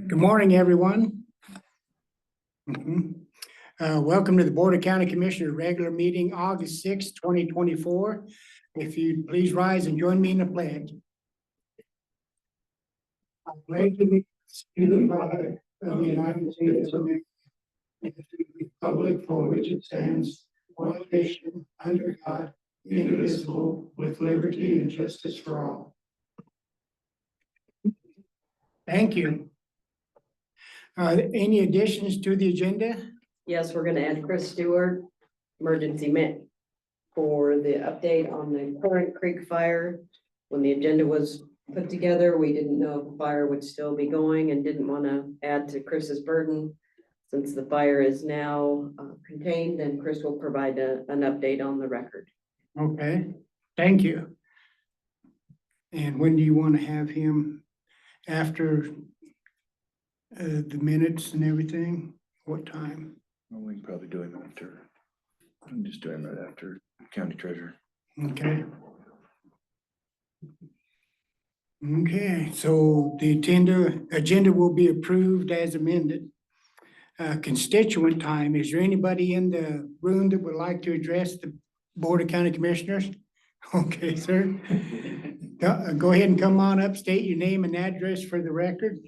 Good morning, everyone. Welcome to the Board of County Commissioners regular meeting, August 6, 2024. If you'd please rise and join me in the pledge. I pledge allegiance to the flag of the United States of America and to the republic for which it stands, one nation, under God, indivisible, with liberty and justice for all. Thank you. Any additions to the agenda? Yes, we're gonna add Chris Stewart, emergency man, for the update on the current creek fire. When the agenda was put together, we didn't know if the fire would still be going and didn't want to add to Chris's burden. Since the fire is now contained, then Chris will provide an update on the record. Okay, thank you. And when do you want to have him after the minutes and everything? What time? Well, we can probably do him after. I'm just doing right after county treasurer. Okay. Okay, so the agenda will be approved as amended. Constituent time, is there anybody in the room that would like to address the Board of County Commissioners? Okay, sir. Go ahead and come on up, state your name and address for the record.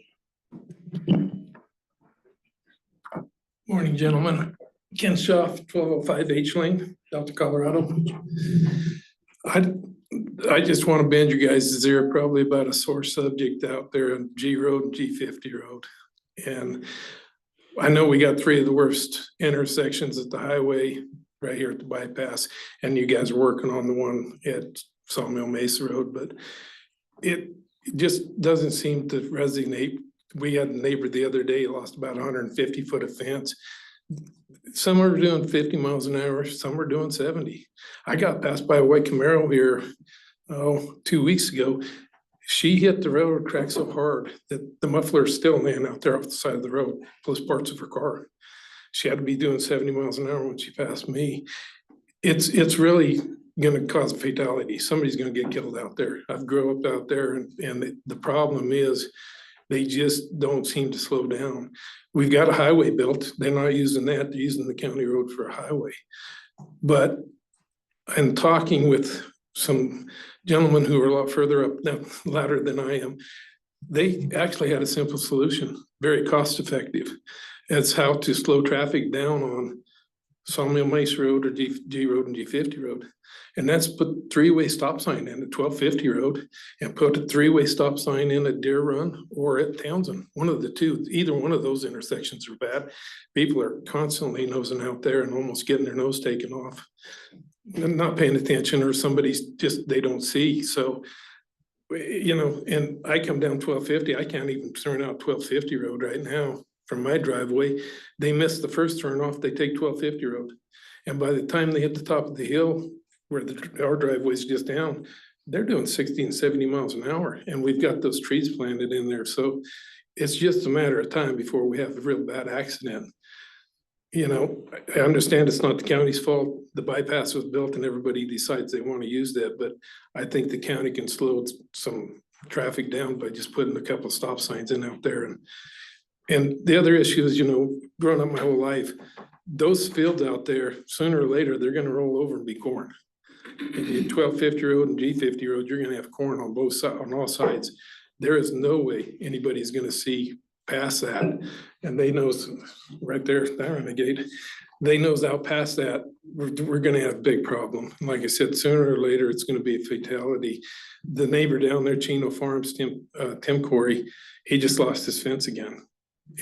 Morning, gentlemen. Ken Schaff, 1205 H Lane, Delta, Colorado. I just want to bend you guys' ear probably about a sore subject out there on G Road and G50 Road. And I know we got three of the worst intersections at the highway right here at the bypass, and you guys are working on the one at Sawmill Mesa Road, but it just doesn't seem to resonate. We had a neighbor the other day, lost about 150 foot of fence. Some are doing 50 miles an hour, some are doing 70. I got passed by a white Camaro here, 2 weeks ago. She hit the railroad track so hard that the muffler is still laying out there off the side of the road, close parts of her car. She had to be doing 70 miles an hour when she passed me. It's really gonna cause a fatality. Somebody's gonna get killed out there. I've grown up out there, and the problem is they just don't seem to slow down. We've got a highway built. They're not using that. They're using the county road for a highway. But I'm talking with some gentlemen who are a lot further up that ladder than I am. They actually had a simple solution, very cost effective. It's how to slow traffic down on Sawmill Mesa Road or G Road and G50 Road. And that's put three-way stop sign in at 1250 Road and put a three-way stop sign in at Deer Run or at Townsend. One of the two, either one of those intersections are bad. People are constantly nosing out there and almost getting their nose taken off. And not paying attention, or somebody's just, they don't see. So, you know, and I come down 1250, I can't even turn out 1250 Road right now from my driveway. They miss the first turn off, they take 1250 Road. And by the time they hit the top of the hill, where our driveway's just down, they're doing 60 and 70 miles an hour. And we've got those trees planted in there. So it's just a matter of time before we have a real bad accident. You know, I understand it's not the county's fault. The bypass was built and everybody decides they want to use that, but I think the county can slow some traffic down by just putting a couple of stop signs in out there. And the other issue is, you know, growing up my whole life, those fields out there, sooner or later, they're gonna roll over and be corn. In 1250 Road and G50 Road, you're gonna have corn on both sides, on all sides. There is no way anybody's gonna see past that. And they know right there, that renegade, they knows out past that, we're gonna have a big problem. Like I said, sooner or later, it's gonna be a fatality. The neighbor down there, Chino Farms, Tim Corey, he just lost his fence again.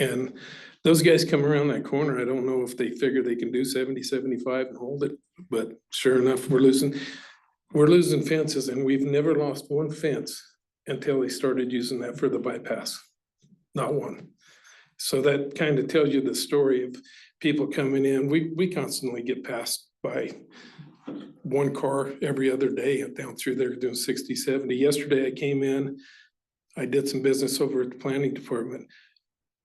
And those guys come around that corner. I don't know if they figure they can do 70, 75 and hold it, but sure enough, we're losing fences, and we've never lost one fence until they started using that for the bypass. Not one. So that kind of tells you the story of people coming in. We constantly get passed by one car every other day down through there doing 60, 70. Yesterday I came in, I did some business over at the planning department.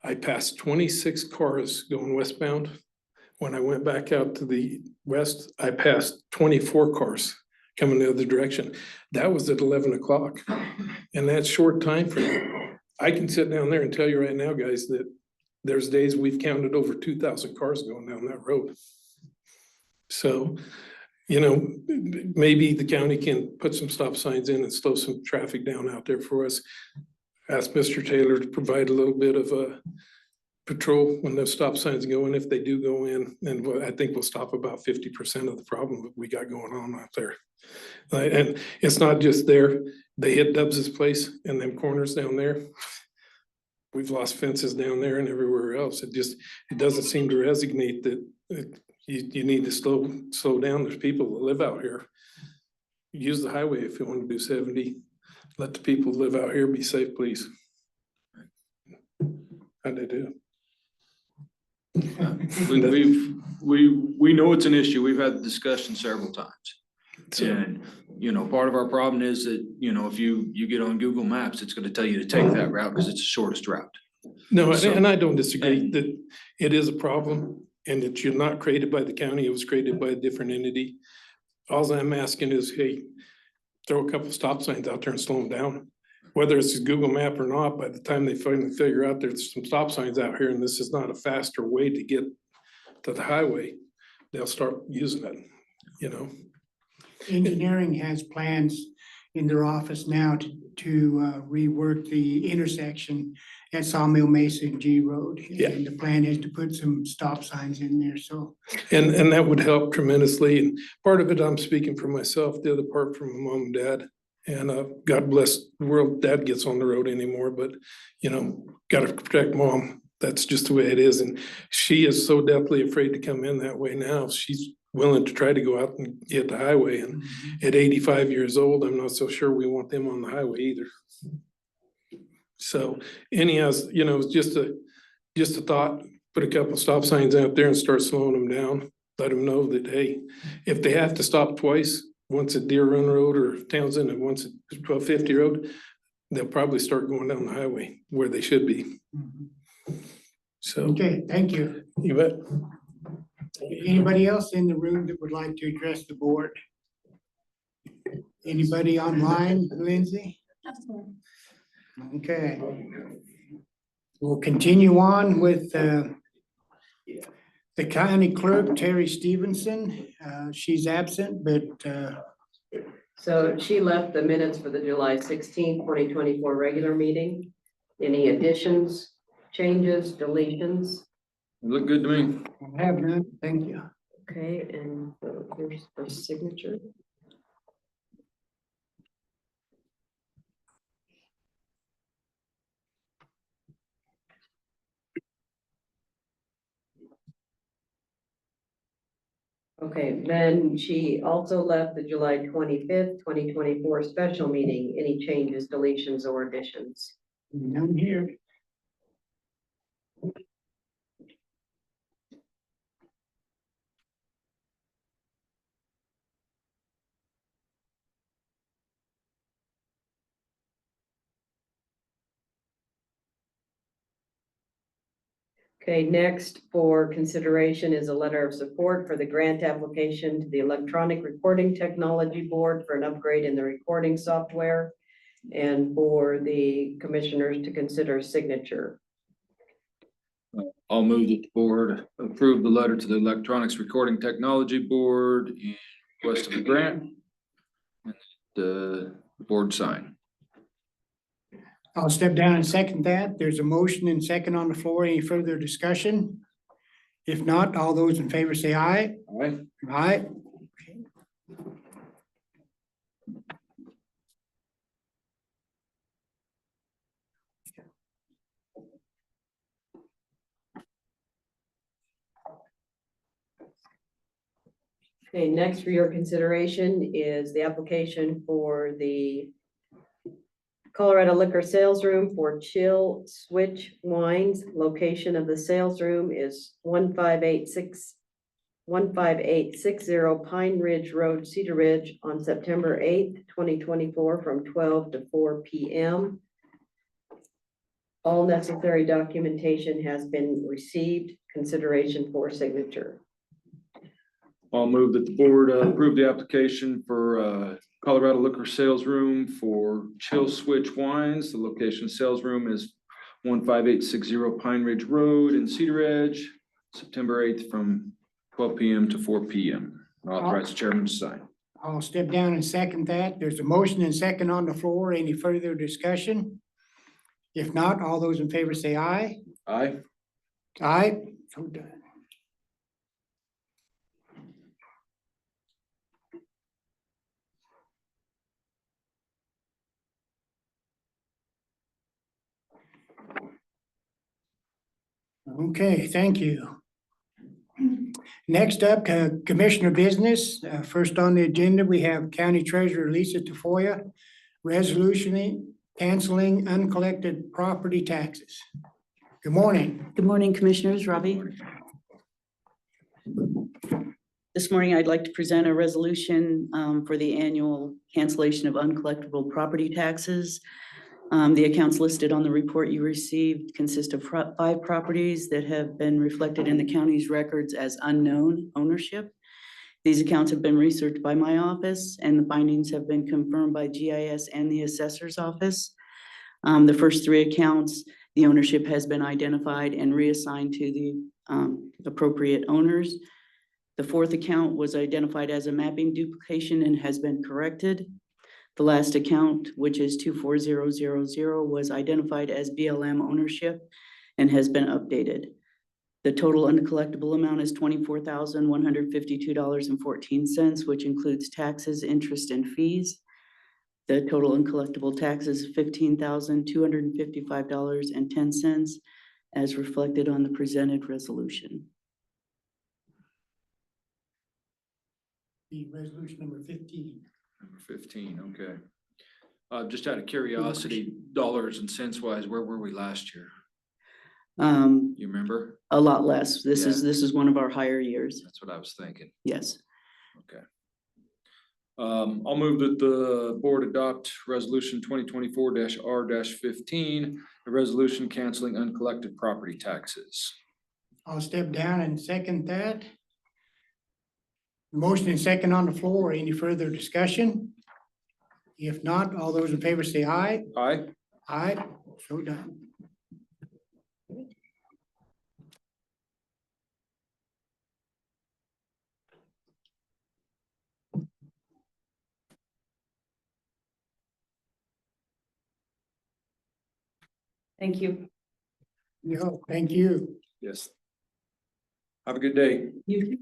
I passed 26 cars going westbound. When I went back out to the west, I passed 24 cars coming the other direction. That was at 11 o'clock. And that's short time frame. I can sit down there and tell you right now, guys, that there's days we've counted over 2,000 cars going down that road. So, you know, maybe the county can put some stop signs in and slow some traffic down out there for us. Ask Mr. Taylor to provide a little bit of a patrol when those stop signs go in, if they do go in, and I think we'll stop about 50% of the problem that we got going on out there. And it's not just there, they hit Dubs's place and them corners down there. We've lost fences down there and everywhere else. It doesn't seem to resonate that you need to slow down. There's people that live out here. Use the highway if you want to do 70. Let the people live out here be safe, please. How'd they do? We know it's an issue. We've had the discussion several times. So, And, you know, part of our problem is that, you know, if you get on Google Maps, it's gonna tell you to take that route because it's the shortest route. no, So- and I don't disagree that it is a problem and that you're not created by the county. It was created by a different entity. All I'm asking is, hey, throw a couple stop signs out there and slow them down. Whether it's a Google map or not, by the time they finally figure out there's some stop signs out here and this is not a faster way to get to the highway, they'll start using it, you know? Engineering has plans in their office now to rework the intersection at Sawmill Mesa and G Road. Yeah. And the plan is to put some stop signs in there, so. And that would help tremendously. And part of it, I'm speaking for myself, the other part from my mom and dad. And God bless the world, dad gets on the road anymore, but you know, gotta protect mom. That's just the way it is. And she is so deathly afraid to come in that way now. She's willing to try to go out and hit the highway. And at 85 years old, I'm not so sure we want them on the highway either. So anyhow, you know, it's just a thought, put a couple stop signs out there and start slowing them down. Let them know that, hey, if they have to stop twice, once at Deer Run Road or Townsend and once at 1250 Road, they'll probably start going down the highway where they should be. So, Okay, thank you. you bet. Anybody else in the room that would like to address the board? Anybody online, Lindsay? Okay. We'll continue on with the county clerk, Terry Stevenson. She's absent, but So she left the minutes for the July 16, 2024 regular meeting. Any additions, changes, deletions? Look good to me. I have none. Thank you. Okay, and here's her signature. Okay, then she also left the July 25th, 2024 special meeting. Any changes, deletions, or additions? None here. Okay, next for consideration is a letter of support for the grant application to the Electronic Recording Technology Board for an upgrade in the recording software and for the commissioners to consider signature. I'll move that the board approve the letter to the Electronics Recording Technology Board in request of the grant. And the board sign. I'll step down and second that. There's a motion and second on the floor. Any further discussion? If not, all those in favor say aye. Aye. Aye. Okay, next for your consideration is the application for the Colorado Liquor Sales Room for Chill Switch Wines. Location of the sales room is 15860 Pine Ridge Road, Cedar Ridge on September 8th, 2024 from 12 to 4 p.m. All necessary documentation has been received. Consideration for signature. I'll move that the board approve the application for Colorado Liquor Sales Room for Chill Switch Wines. The location of sales room is 15860 Pine Ridge Road in Cedar Edge, September 8th from 12 PM to 4 PM. Authorize the chairman to sign. I'll step down and second that. There's a motion and second on the floor. Any further discussion? If not, all those in favor say aye. Aye. Aye. So done. Okay, thank you. Next up, Commissioner Business. First on the agenda, we have County Treasurer Lisa Tafoya, resolution canceling uncollected property taxes. Good morning. Good morning, Commissioners. Robbie. This morning, I'd like to present a resolution for the annual cancellation of uncollectible property taxes. The accounts listed on the report you received consist of 5 properties that have been reflected in the county's records as unknown ownership. These accounts have been researched by my office, and the findings have been confirmed by GIS and the assessor's office. The first 3 accounts, the ownership has been identified and reassigned to the appropriate owners. The 4th account was identified as a mapping duplication and has been corrected. The last account, which is 24000, was identified as BLM ownership and has been updated. The total uncollectible amount is $24,152.14, which includes taxes, interest, and fees. The total uncollectible taxes is $15,255.10, as reflected on the presented resolution. The resolution number 15. Number 15, okay. Just out of curiosity, dollars and cents wise, where were we last year? You remember? A lot less. This is one of our higher years. That's what I was thinking. Yes. Okay. I'll move that the board adopt resolution 2024-R-15, a resolution canceling uncollected property taxes. I'll step down and second that. Motion and second on the floor. Any further discussion? If not, all those in favor say aye. Aye. Aye. So done. Thank you. No, thank you. Yes. Have a good day. You.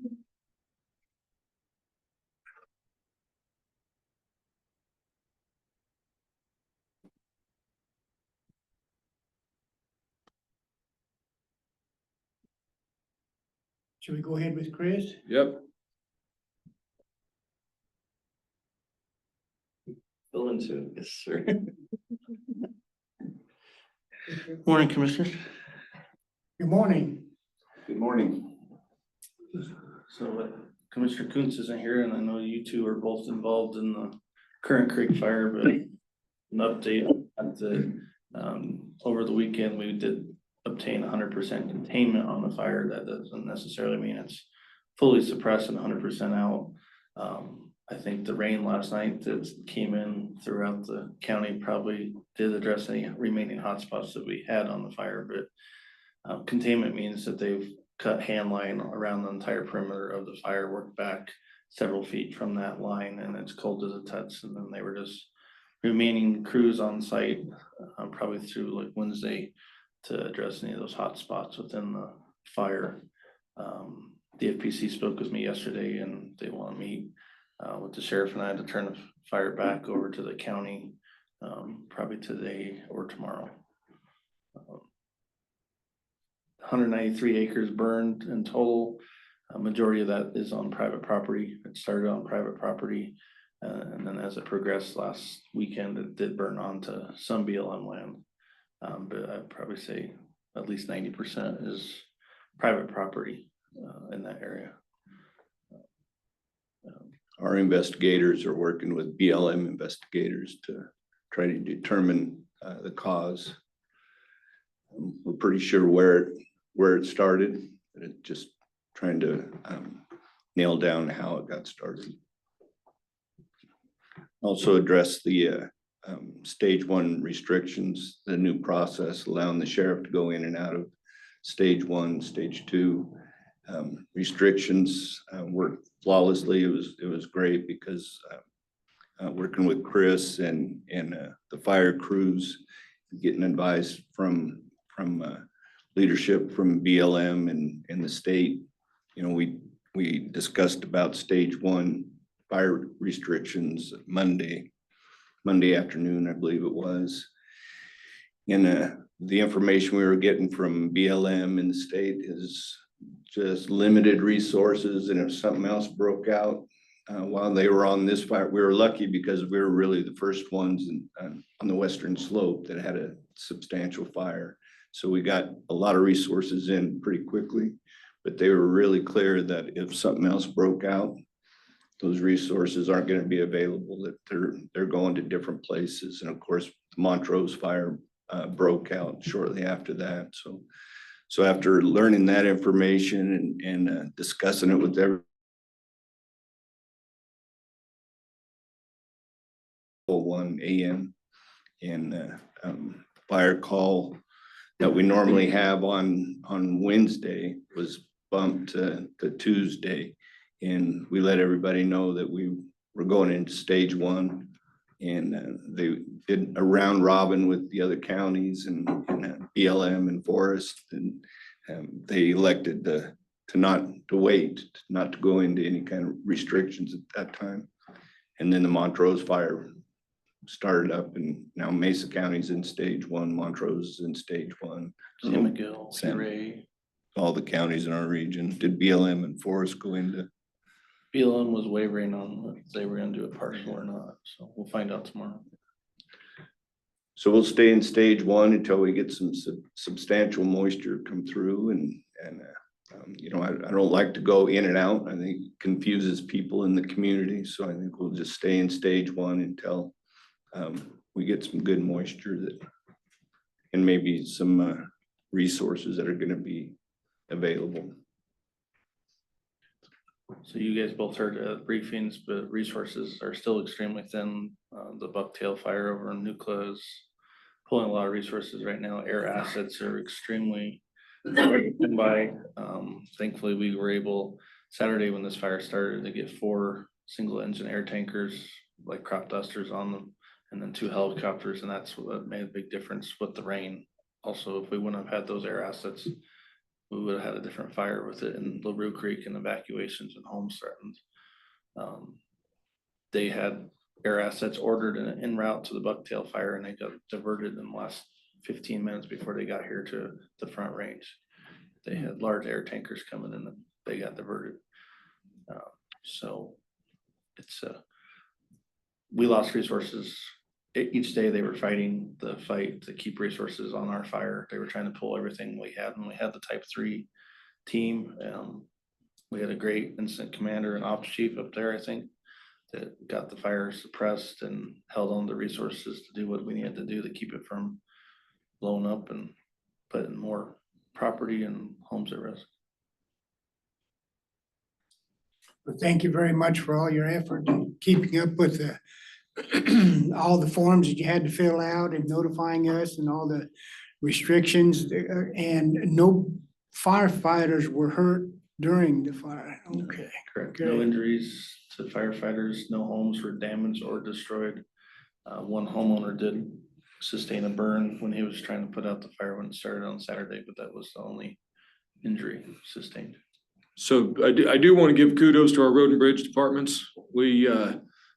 Should we go ahead with Chris? Yep. Fill in soon, yes, sir. Morning, Commissioners. Good morning. Good morning. So Commissioner Kuntz isn't here, and I know you two are both involved in the current creek fire, but an update at the, over the weekend, we did obtain 100% containment on the fire. That doesn't necessarily mean it's fully suppressed and 100% out. I think the rain last night that came in throughout the county probably did address any remaining hotspots that we had on the fire, but containment means that they've cut hand line around the entire perimeter of the fire, worked back several feet from that line, and it's cold as a touch. And then they were just remaining crews on site probably through like Wednesday to address any of those hot spots within the fire. The FPC spoke with me yesterday, and they want to meet with the sheriff and I to turn the fire back over to the county probably today or tomorrow. 193 acres burned in total. A majority of that is on private property. It started on private property, and then as it progressed last weekend, it did burn onto some BLM land. But I'd probably say at least 90% is private property in that area. Our investigators are working with BLM investigators to try to determine the cause. We're pretty sure where it started, but it's just trying to nail down how it got started. Also address the stage one restrictions, the new process allowing the sheriff to go in and out of stage one, stage two. Restrictions worked flawlessly. It was great because working with Chris and the fire crews, getting advice from leadership from BLM and the state. You know, we discussed about stage one fire restrictions Monday afternoon, I believe it was. And the information we were getting from BLM in the state is just limited resources, and if something else broke out while they were on this fire, we were lucky because we were really the first ones on the western slope that had a substantial fire. So we got a lot of resources in pretty quickly, but they were really clear that if something else broke out, those resources aren't going to be available, that they're going to different places. And of course, the Montrose fire broke out shortly after that. So after learning that information and discussing it with everyone, 1 a.m. and fire call that we normally have on Wednesday was bumped to Tuesday. And we let everybody know that we were going into stage one, and they did a round robin with the other counties and BLM and Forest, and they elected to wait, not to go into any kind of restrictions at that time. And then the Montrose fire started up, and now Mesa County's in stage one, Montrose is in stage one. San McGill, San- Ray, All the counties in our region. Did BLM and Forest go into? BLM was wavering on if they were gonna do it partial or not, so we'll find out tomorrow. So we'll stay in stage one until we get some substantial moisture come through, and you know, I don't like to go in and out. I think it confuses people in the community. So I think we'll just stay in stage one until we get some good moisture and maybe some resources that are going to be available. So you guys both heard briefings, but resources are still extremely thin. The Bucktail fire over in Nucla is pulling a lot of resources right now. Air assets are extremely thin by. Thankfully, we were able Saturday when this fire started to get 4 single engine air tankers, like crop dusters on them, and then 2 helicopters, and that's what made a big difference with the rain. Also, if we wouldn't have had those air assets, we would have had a different fire with it in LaRue Creek and evacuations and homes threatened. They had air assets ordered en route to the Bucktail fire, and they got diverted in the last 15 minutes before they got here to the Front Range. They had large air tankers coming in and they got diverted. So it's we lost resources. Each day they were fighting the fight to keep resources on our fire. They were trying to pull everything we had, and we had the type 3 team. We had a great incident commander and ops chief up there, I think, that got the fire suppressed and held on to resources to do what we needed to do to keep it from blowing up and putting more property and homes at risk. Well, thank you very much for all your effort in keeping up with the all the forms that you had to fill out and notifying us and all the restrictions, and no firefighters were hurt during the fire. Okay. Correct. Okay. No injuries to firefighters, no homes were damaged or destroyed. One homeowner did sustain a burn when he was trying to put out the fire when it started on Saturday, but that was the only injury sustained. So I do want to give kudos to our road and bridge departments.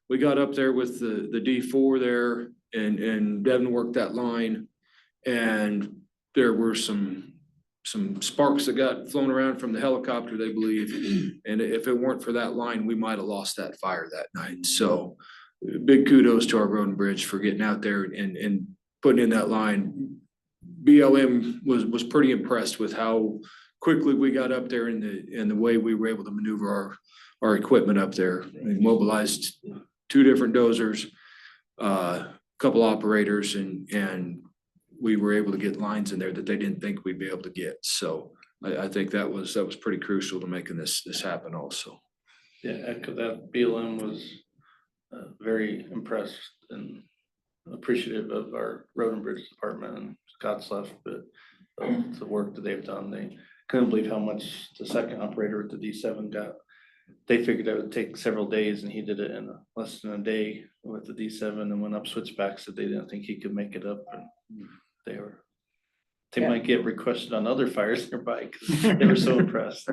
We got up there with the D4 there and Devin worked that line, and there were some sparks that got flown around from the helicopter, they believe. And if it weren't for that line, we might have lost that fire that night. So big kudos to our road and bridge for getting out there and putting in that line. BLM was pretty impressed with how quickly we got up there and the way we were able to maneuver our equipment up there. We mobilized 2 different dozers, a couple operators, and we were able to get lines in there that they didn't think we'd be able to get. So I think that was pretty crucial to making this happen also. Yeah, that BLM was very impressed and appreciative of our road and bridge department and Scott's left, but of the work that they've done. They couldn't believe how much the second operator at the D7 got. They figured it would take several days and he did it in less than a day with the D7 and went up switchbacks that they didn't think he could make it up and they Yeah. might get requested on other fires nearby because they were so impressed.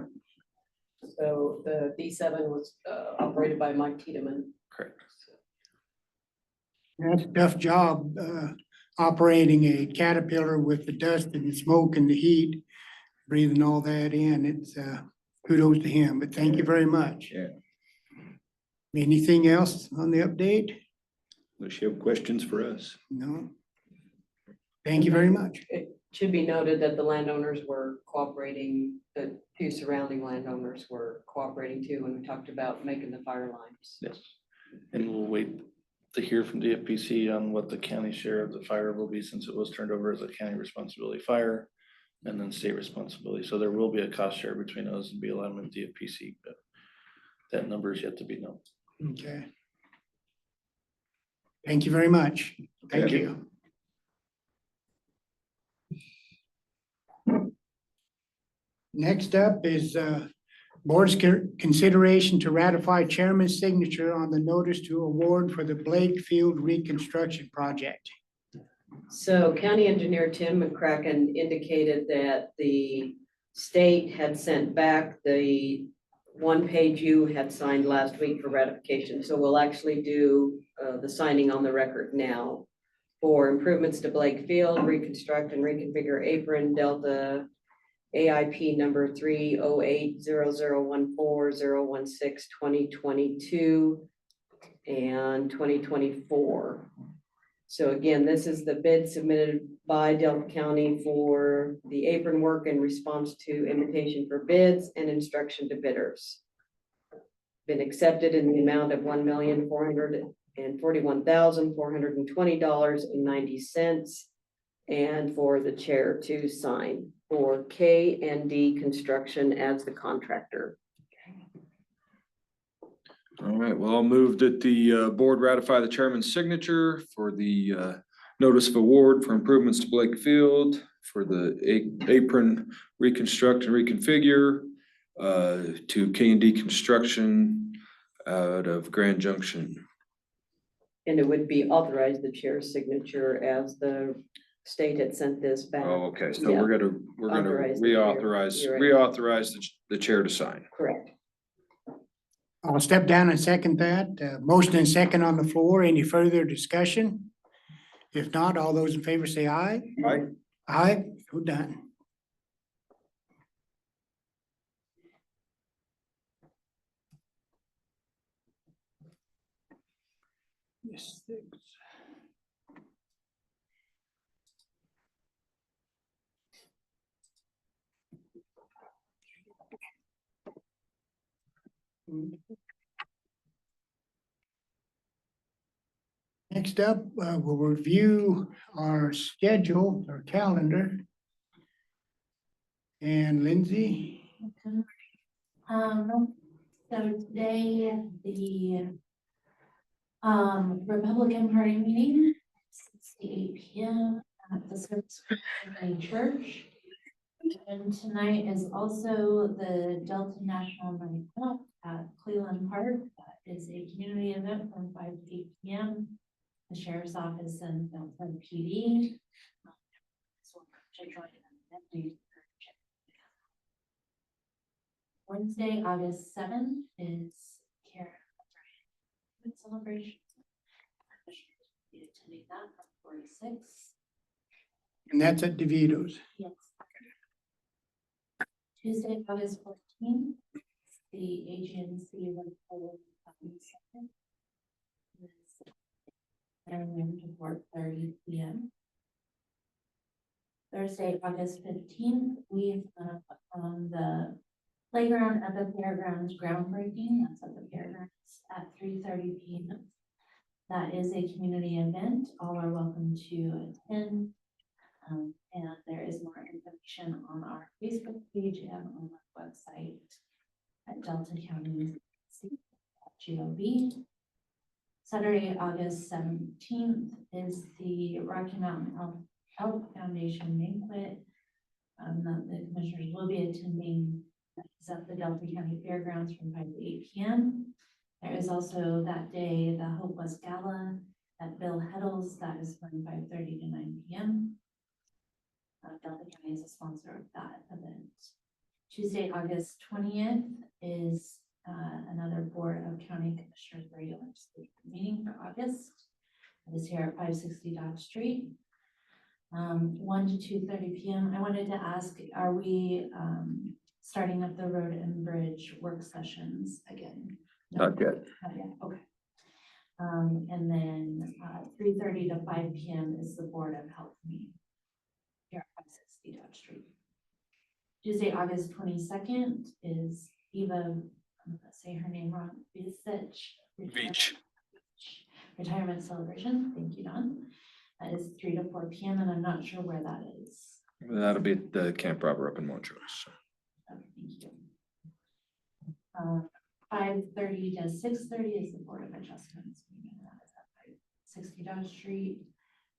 So the D7 was operated by Mike Tiedemann. Correct. That's a tough job, operating a Caterpillar with the dust and the smoke and the heat, breathing all that in. It's, kudos to him, but thank you very much. Yeah. Anything else on the update? Unless you have questions for us. No? Thank you very much. It should be noted that the landowners were cooperating, the two surrounding landowners were cooperating too, when we talked about making the fire lines. Yes. And we'll wait to hear from DFPC on what the county share of the fire will be since it was turned over as a county responsibility fire and then state responsibility. So there will be a cost share between us and BLM and DFPC, but that number is yet to be known. Okay. Thank you very much. Thank Okay. you. Next up is board's consideration to ratify chairman's signature on the notice to award for the Blake Field reconstruction project. So County Engineer Tim McCracken indicated that the state had sent back the one page you had signed last week for ratification. So we'll actually do the signing on the record now for improvements to Blake Field, reconstruct and reconfigure apron Delta AIP number 3080014-016-2022 and 2024. So again, this is the bid submitted by Delta County for the apron work in response to invitation for bids and instruction to bidders. Been accepted in the amount of $1,441,420.90 and for the chair to sign for K&D Construction as the contractor. All right, well, I'll move that the board ratify the chairman's signature for the notice of award for improvements to Blake Field for the apron reconstruct and reconfigure to K&D Construction out of Grand Junction. And it would be authorized the chair's signature as the state had sent this back. Oh, okay, so Yeah. we're gonna Authorize the chair. reauthorize You're right. reauthorize the chair to sign. Correct. I'll step down and second that. Motion and second on the floor. Any further discussion? If not, all those in favor say aye. Aye. Aye, so done. Yes, thanks. Next up, we'll review our schedule, our calendar. And Lindsay, So today, the Republican Party meeting, 6 to 8 p.m. at the Service Christian Church. And tonight is also the Delta National Night Out at Cleveland Park. That is a community event from 5 to 8 p.m. The Sheriff's Office and Delta PD. To join them. Wednesday, August 7th is Karen O'Brien celebration. Be attending that from 46. and that's at DeVito's. Yes. Tuesday, August 14th, the agency will hold to 4:30 p.m. Thursday, August 15th, we've on the playground at the fairgrounds groundbreaking. That's at the fairgrounds at 3:30 p.m. That is a community event. All are welcome to attend. And there is more information on our Facebook page and on our website at Delta County gov. Saturday, August 17th is the Rocky Mountain Elk Foundation banquet. The commissioners will be attending. It's at the Delta County Fairgrounds from 5 to 8 p.m. There is also that day the Hope West Gala at Bill Heddle's. That is from 5:30 to 9 p.m. Delta County is a sponsor of that event. Tuesday, August 20th is another Board of County Commissioners regular meeting for August. It is here at 560 Dodge Street. 1 to 2:30 p.m. I wanted to ask, are we starting up the road and bridge work sessions again? No? Not yet. Not yet, okay. And then 3:30 to 5 p.m. is the Board of Health meeting here at 560 Dodge Street. Tuesday, August 22nd is Eva, I'm gonna say her name wrong, Beach. Retirement celebration. Thank you, Don. That is 3 to 4 p.m. and I'm not sure where that is. That'll be at the Camp Robber up in Montrose. Okay, thank you. 5:30 to 6:30 is the Board of Adjustments meeting. That is at 560 Dodge Street.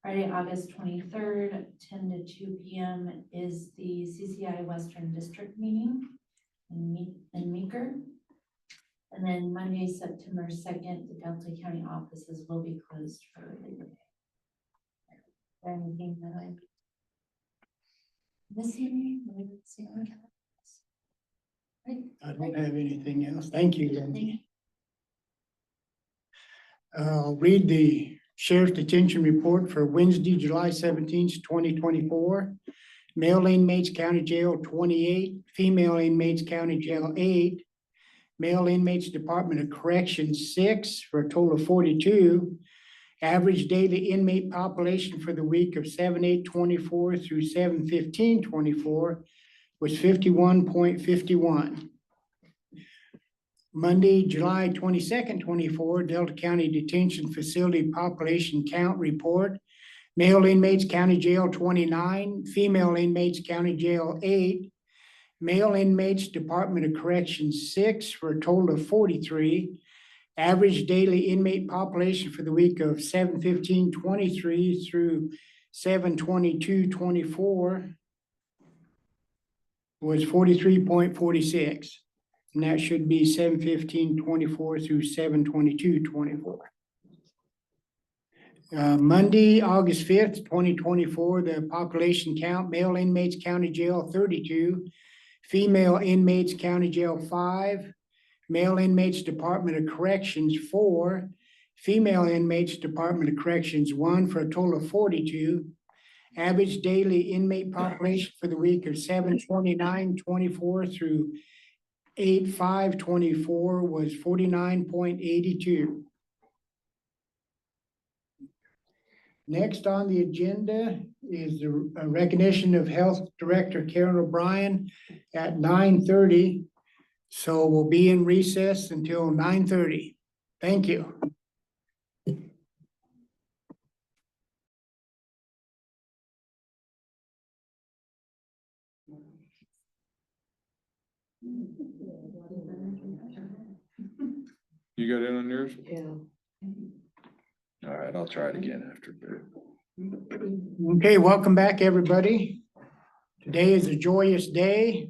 Friday, August 23rd, 10 to 2 p.m. is the CCI Western District meeting in Meeker. And then Monday, September 2nd, the Delta County offices will be closed for Labor Day. Is there anything that I'm missing? I don't have anything else. Thank you, Lindsay. I'll read the Sheriff's Detention Report for Wednesday, July 17th, 2024. Male inmates, County Jail 28, female inmates, County Jail 8, male inmates, Department of Corrections 6, for a total of 42. Average daily inmate population for the week of 7/8/24 through 7/15/24 was 51.51. Monday, July 22nd, 24, Delta County Detention Facility Population Count Report. Male inmates, County Jail 29, female inmates, County Jail 8, male inmates, Department of Corrections 6, for a total of 43. Average daily inmate population for the week of 7/15/23 through 7/22/24 was 43.46. And that should be 7/15/24 through 7/22/24. Monday, August 5th, 2024, the population count, male inmates, County Jail 32, female inmates, County Jail 5, male inmates, Department of Corrections 4, female inmates, Department of Corrections 1, for a total of 42. Average daily inmate population for the week of 7/29/24 through 8/5/24 was 49.82. Next on the agenda is the recognition of Health Director Karen O'Brien at 9:30. So we'll be in recess until 9:30. Thank you. You got it on yours? Yeah. All right, I'll try it again after. Okay, welcome back, everybody. Today is a joyous day.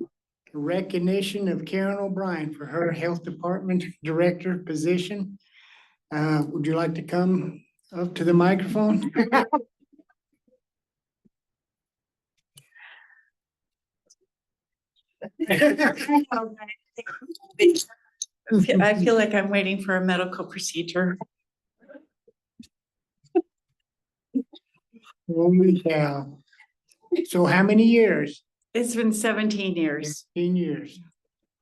Recognition of Karen O'Brien for her Health Department Director position. Would you like to come up to the microphone? I feel like I'm waiting for a medical procedure. Holy cow. So how many years? It's been 17 years. 15 years.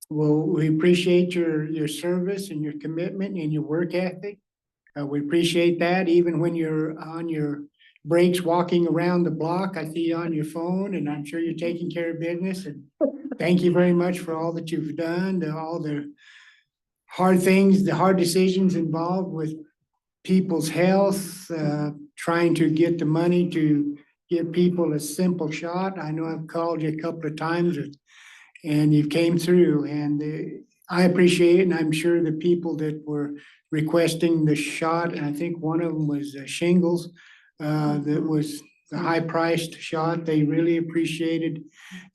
Well, we appreciate your service and your commitment and your work ethic. We appreciate that even when you're on your breaks walking around the block. I see you on your phone and I'm sure you're taking care of business. And thank you very much for all that you've done, all the hard things, the hard decisions involved with people's health, trying to get the money to give people a simple shot. I know I've called you a couple of times and you came through, and I appreciate it, and I'm sure the people that were requesting the shot, and I think one of them was shingles, that was the high-priced shot. They really appreciated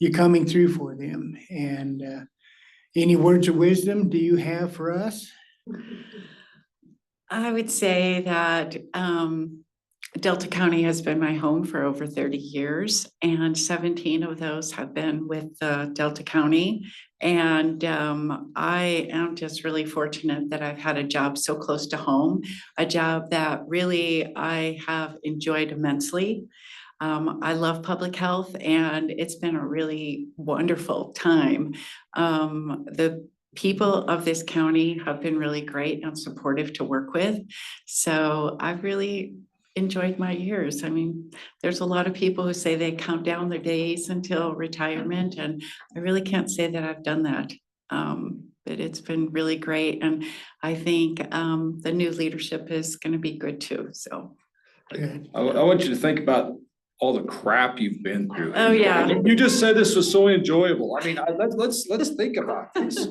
you coming through for them. And any words of wisdom do you have for us? I would say that Delta County has been my home for over 30 years, and 17 of those have been with Delta County. And I am just really fortunate that I've had a job so close to home, a job that really I have enjoyed immensely. I love public health, and it's been a really wonderful time. The people of this county have been really great and supportive to work with. So I've really enjoyed my years. I mean, there's a lot of people who say they count down their days until retirement, and I really can't say that I've done that. But it's been really great. And I think the new leadership is going to be good too. So. Good. I want you to think about all the crap you've been through. Oh, yeah. You just said this was so enjoyable. I mean, let's think about this.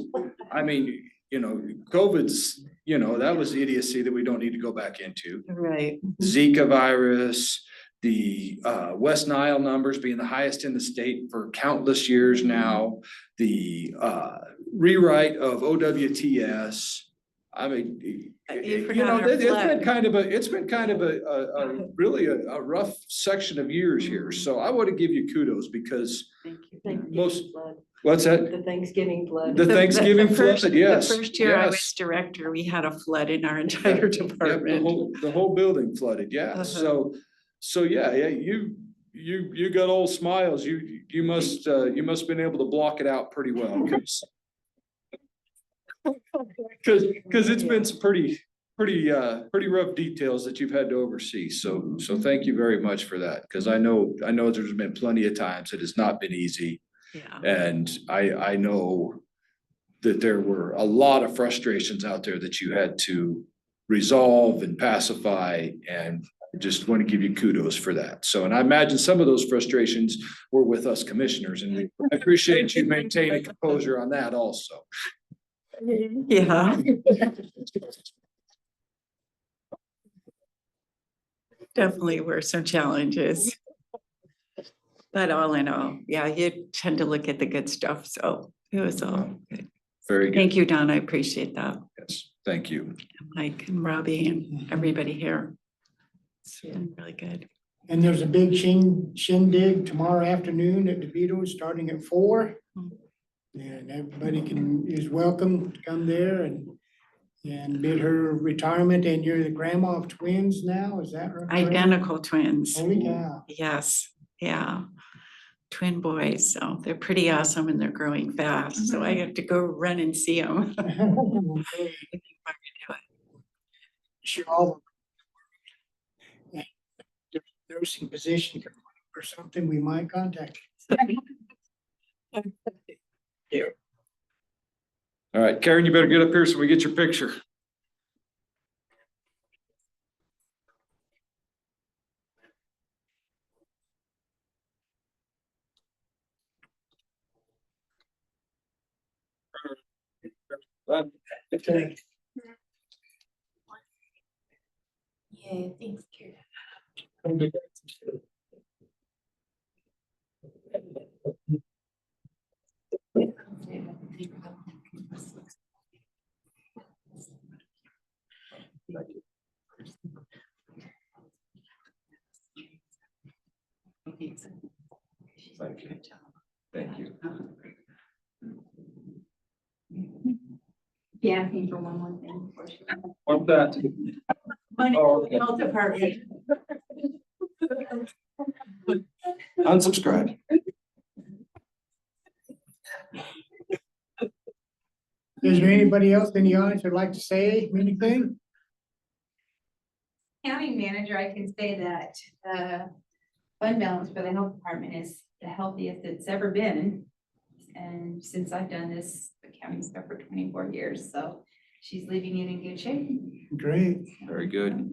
I mean, you know, COVID's, you know, that was idiocy that we don't need to go back into. Right. Zika virus, the West Nile numbers being the highest in the state for countless years now, the rewrite of OWTS. I mean, you know, it's been kind of a really a rough section of years here. So I want to give you kudos because Thank you. most, what's that? The Thanksgiving flood. The Thanksgiving first- flood, yes. The first year I was yes. director, we had a flood in our entire Yep, department. the whole building flooded, yeah. Uh-huh. So yeah, you got all smiles. You must have been able to block it out pretty well. Cause it's been some pretty rough details that you've had to oversee. So thank you very much for that. Cause I know there's been plenty of times it has not been easy. Yeah. And I know that there were a lot of frustrations out there that you had to resolve and pacify, and I just want to give you kudos for that. So, and I imagine some of those frustrations were with us commissioners, and I appreciate you maintaining composure on that also. Yeah. Definitely were some challenges. But all in all, yeah, you tend to look at the good stuff, so it was all good. Very good. Thank you, Don, I appreciate that. Yes, thank you. Mike and Robbie and everybody here. It's been really good. And there's a big shindig tomorrow afternoon at DeVito, starting at 4. And everybody is welcome to come there and bid her retirement. And you're the grandma of twins now, is that right? Identical twins. Holy cow. Yes, yeah. Twin boys, so they're pretty awesome and they're growing fast. So I have to go run and see them. Sure, all the nursing position or something, we might contact you. All right, Karen, you better get up here so we get your picture. Okay. Yeah, thanks, Kira. Thank you. Thank you. Yeah, I think for one more thing. before she- What's that? Oh, okay. Health department. Unsubscribe. Is there anybody else in the audience that'd like to say anything? County manager, I can say that fund balance for the health department is the healthiest it's ever been. And since I've done this, the county's been for 24 years, so she's leaving it in good shape. Great. Very good.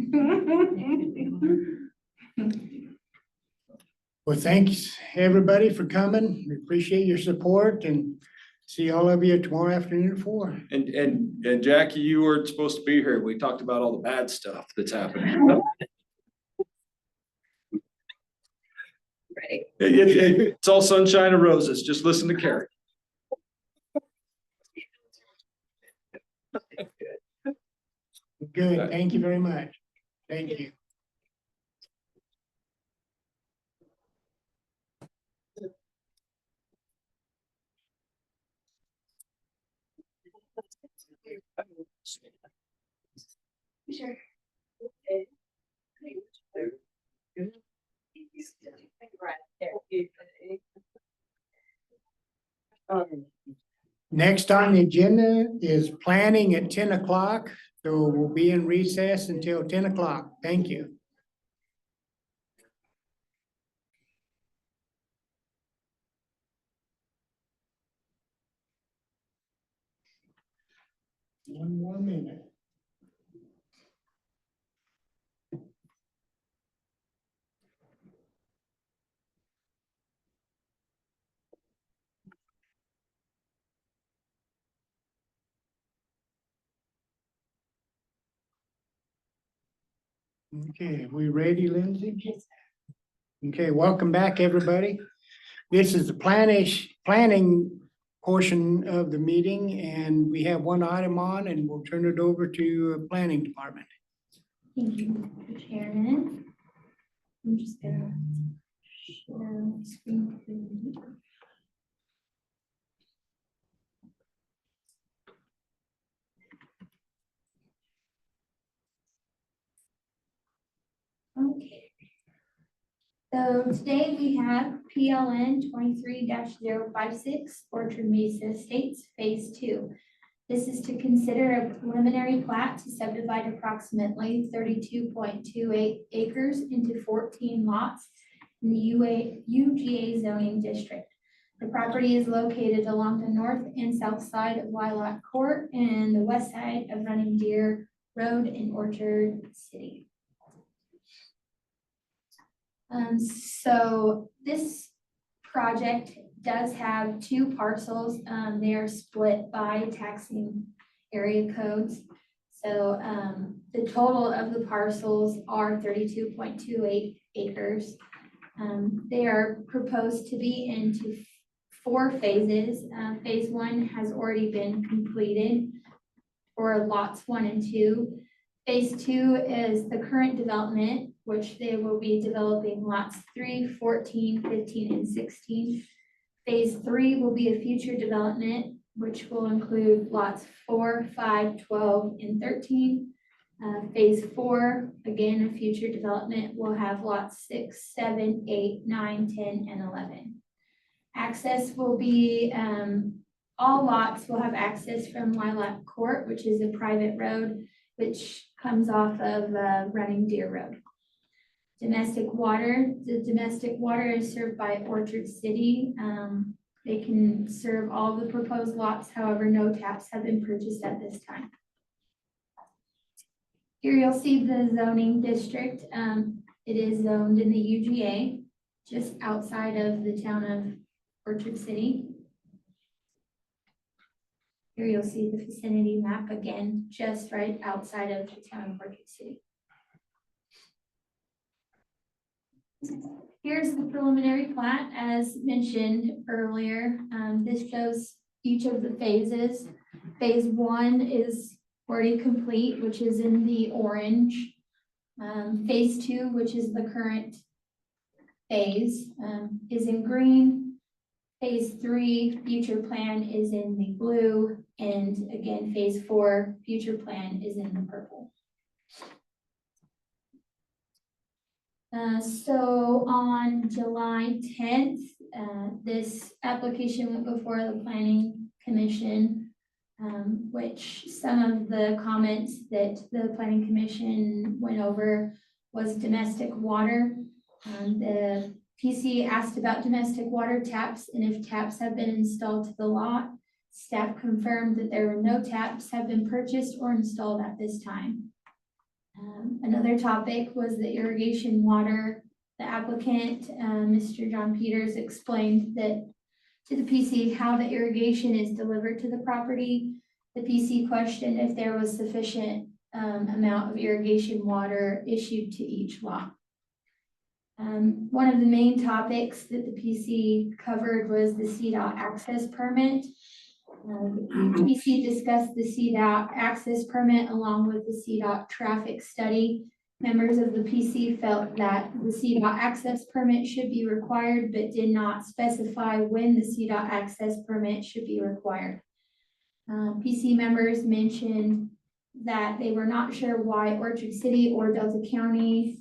Well, thanks, everybody, for coming. We appreciate your support and See all of you tomorrow afternoon at 4. And Jackie, you weren't supposed to be here. We talked about all the bad stuff that's happening. Right. It's all sunshine and roses. Just listen to Carrie. Good, thank you very much. Thank you. Sure. Next on the agenda is planning at 10 o'clock. So we'll be in recess until 10 o'clock. Thank you. One more minute. Okay, we ready, Lindsay? Okay, welcome back, everybody. This is the planning portion of the meeting, and we have one item on, and we'll turn it over to planning department. Thank you, Mr. Chairman. I'm just gonna share my screen. for you. Okay. So today we have PLN 23-056 Orchard Mesa Estates Phase 2. This is to consider a preliminary plat to subdivide approximately 32.28 acres into 14 lots in the UGA zoning district. The property is located along the north and south side of Lilac Court and the west side of Running Deer Road in Orchard City. So this project does have two parcels. They are split by taxing area codes. So the total of the parcels are 32.28 acres. They are proposed to be into 4 phases. Phase 1 has already been completed for lots 1 and 2. Phase 2 is the current development, which they will be developing lots 3, 14, 15, and 16. Phase 3 will be a future development, which will include lots 4, 5, 12, and 13. Phase 4, again, a future development, will have lots 6, 7, 8, 9, 10, and 11. Access will be, all lots will have access from Lilac Court, which is a private road, which comes off of Running Deer Road. Domestic water, the domestic water is served by Orchard City. They can serve all the proposed lots, however, no taps have been purchased at this time. Here you'll see the zoning district. It is zoned in the UGA, just outside of the town of Orchard City. Here you'll see the vicinity map again, just right outside of the town of Orchard City. Here's the preliminary plat, as mentioned earlier. This shows each of the phases. Phase 1 is already complete, which is in the orange. Phase 2, which is the current phase, is in green. Phase 3, future plan, is in the blue. And again, phase 4, future plan, is in the purple. So on July 10th, this application went before the Planning Commission, which some of the comments that the Planning Commission went over was domestic water. The PC asked about domestic water taps and if taps have been installed to the lot. Staff confirmed that there were no taps have been purchased or installed at this time. Another topic was the irrigation water. The applicant, Mr. John Peters, explained that to the PC how the irrigation is delivered to the property. The PC questioned if there was sufficient amount of irrigation water issued to each lot. One of the main topics that the PC covered was the CDOT access permit. The PC discussed the CDOT access permit along with the CDOT traffic study. Members of the PC felt that the CDOT access permit should be required, but did not specify when the CDOT access permit should be required. PC members mentioned that they were not sure why Orchard City or Delta County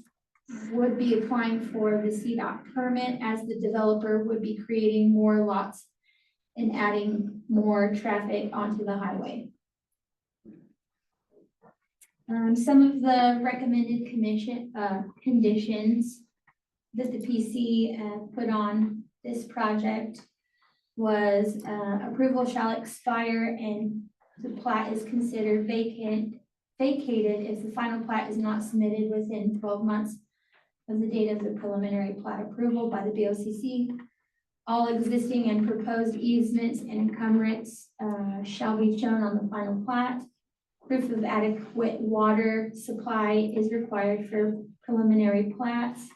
would be applying for the CDOT permit, as the developer would be creating more lots and adding more traffic onto the highway. Some of the recommended conditions that the PC put on this project was approval shall expire and the plat is considered vacated if the final plat is not submitted within 12 months of the date of the preliminary plat approval by the BOCC. All existing and proposed easements and encumbrance shall be shown on the final plat. Proof of adequate water supply is required for preliminary plats.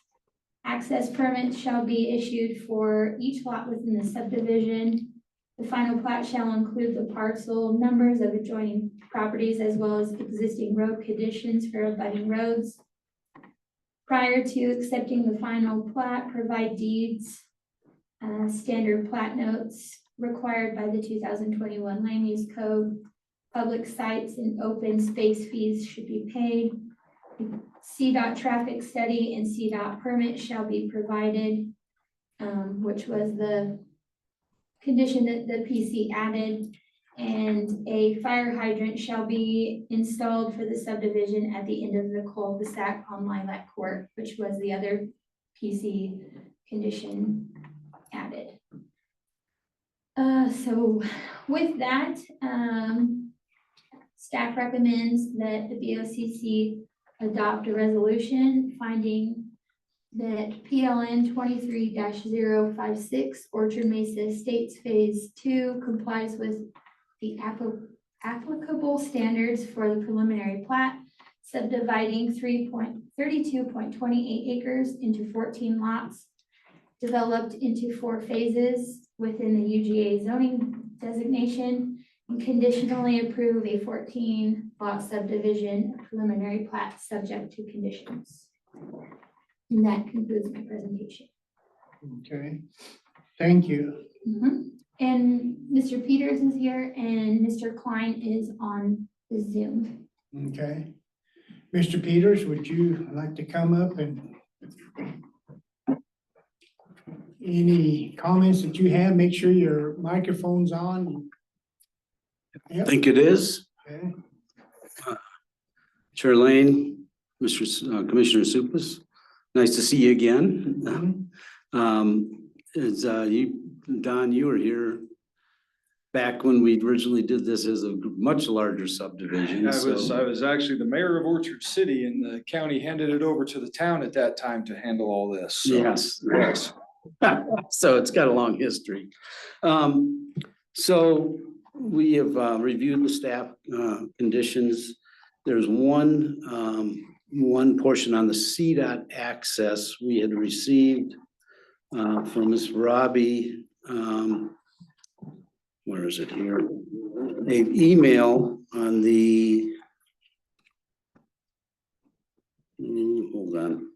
Access permits shall be issued for each lot within the subdivision. The final plat shall include the parcel numbers of adjoining properties as well as existing road conditions for abutting roads. Prior to accepting the final plat, provide deeds, standard plat notes required by the 2021 Land Use Code. Public sites and open space fees should be paid. CDOT traffic study and CDOT permit shall be provided, which was the condition that the PC added. And a fire hydrant shall be installed for the subdivision at the end of the cul-de-sac on Lilac Court, which was the other PC condition added. So with that, staff recommends that the BOCC adopt a resolution finding that PLN 23-056 Orchard Mesa Estates Phase 2 complies with the applicable standards for the preliminary plat, subdividing 32.28 acres into 14 lots, developed into 4 phases within the UGA zoning designation, and conditionally approve a 14 lot subdivision preliminary plat subject to conditions. And that concludes my presentation. Okay, thank you. And Mr. Peters is here and Mr. Klein is on the Zoom. Okay. Mr. Peters, would you like to come up and any comments that you have? Make sure your microphone's on. I think it is. Okay. Chair Lane, Commissioner Supus, nice to see you again. Don, you were here back when we originally did this as a much larger subdivision. I was actually the mayor of Orchard City, and the county handed it over to the town at that time to handle all this. So, Yes. yes. So it's got a long history. So we have reviewed the staff conditions. There's one portion on the CDOT access we had received from Ms. Robbie. Where is it here? An email on the, hold on.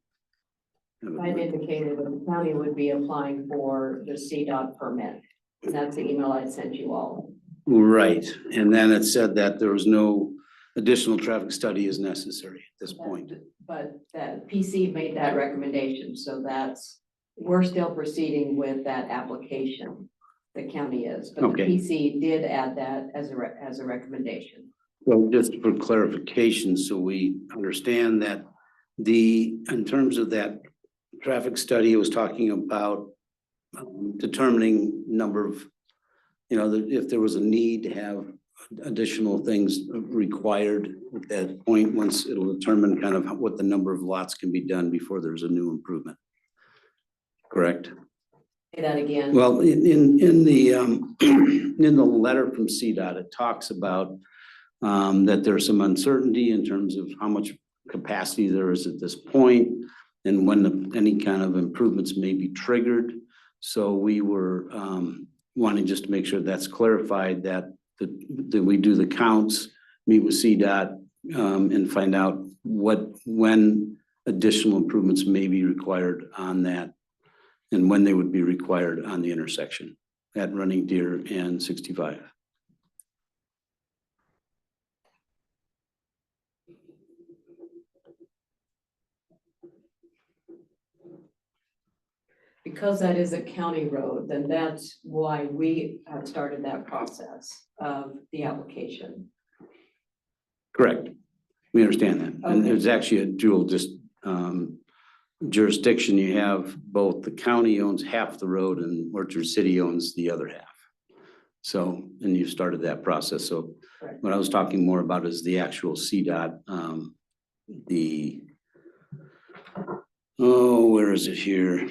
I indicated that the county would be applying for the CDOT permit. And that's the email I sent you all. Right, and then it said that there was no additional traffic study is necessary at this point. But that PC made that recommendation, so we're still proceeding with that application. The county is, but the Okay. PC did add that as a recommendation. So just for clarification, so we understand that in terms of that traffic study, it was talking about determining number of, if there was a need to have additional things required at that point, once it'll determine kind of what the number of lots can be done before there's a new improvement. Correct? Say that again. Well, in the, in the letter from CDOT, it talks about that there's some uncertainty in terms of how much capacity there is at this point and when any kind of improvements may be triggered. So we were wanting just to make sure that's clarified, that we do the counts, meet with CDOT, and find out when additional improvements may be required on that and when they would be required on the intersection at Running Deer and 65. Because that is a county road, then that's why we have started that process of the application. Correct. We understand that. And Okay. there's actually a dual jurisdiction. You have both the county owns half the road and Orchard City owns the other half. So, and you started that process. So Right. what I was talking more about is the actual CDOT, where is it here?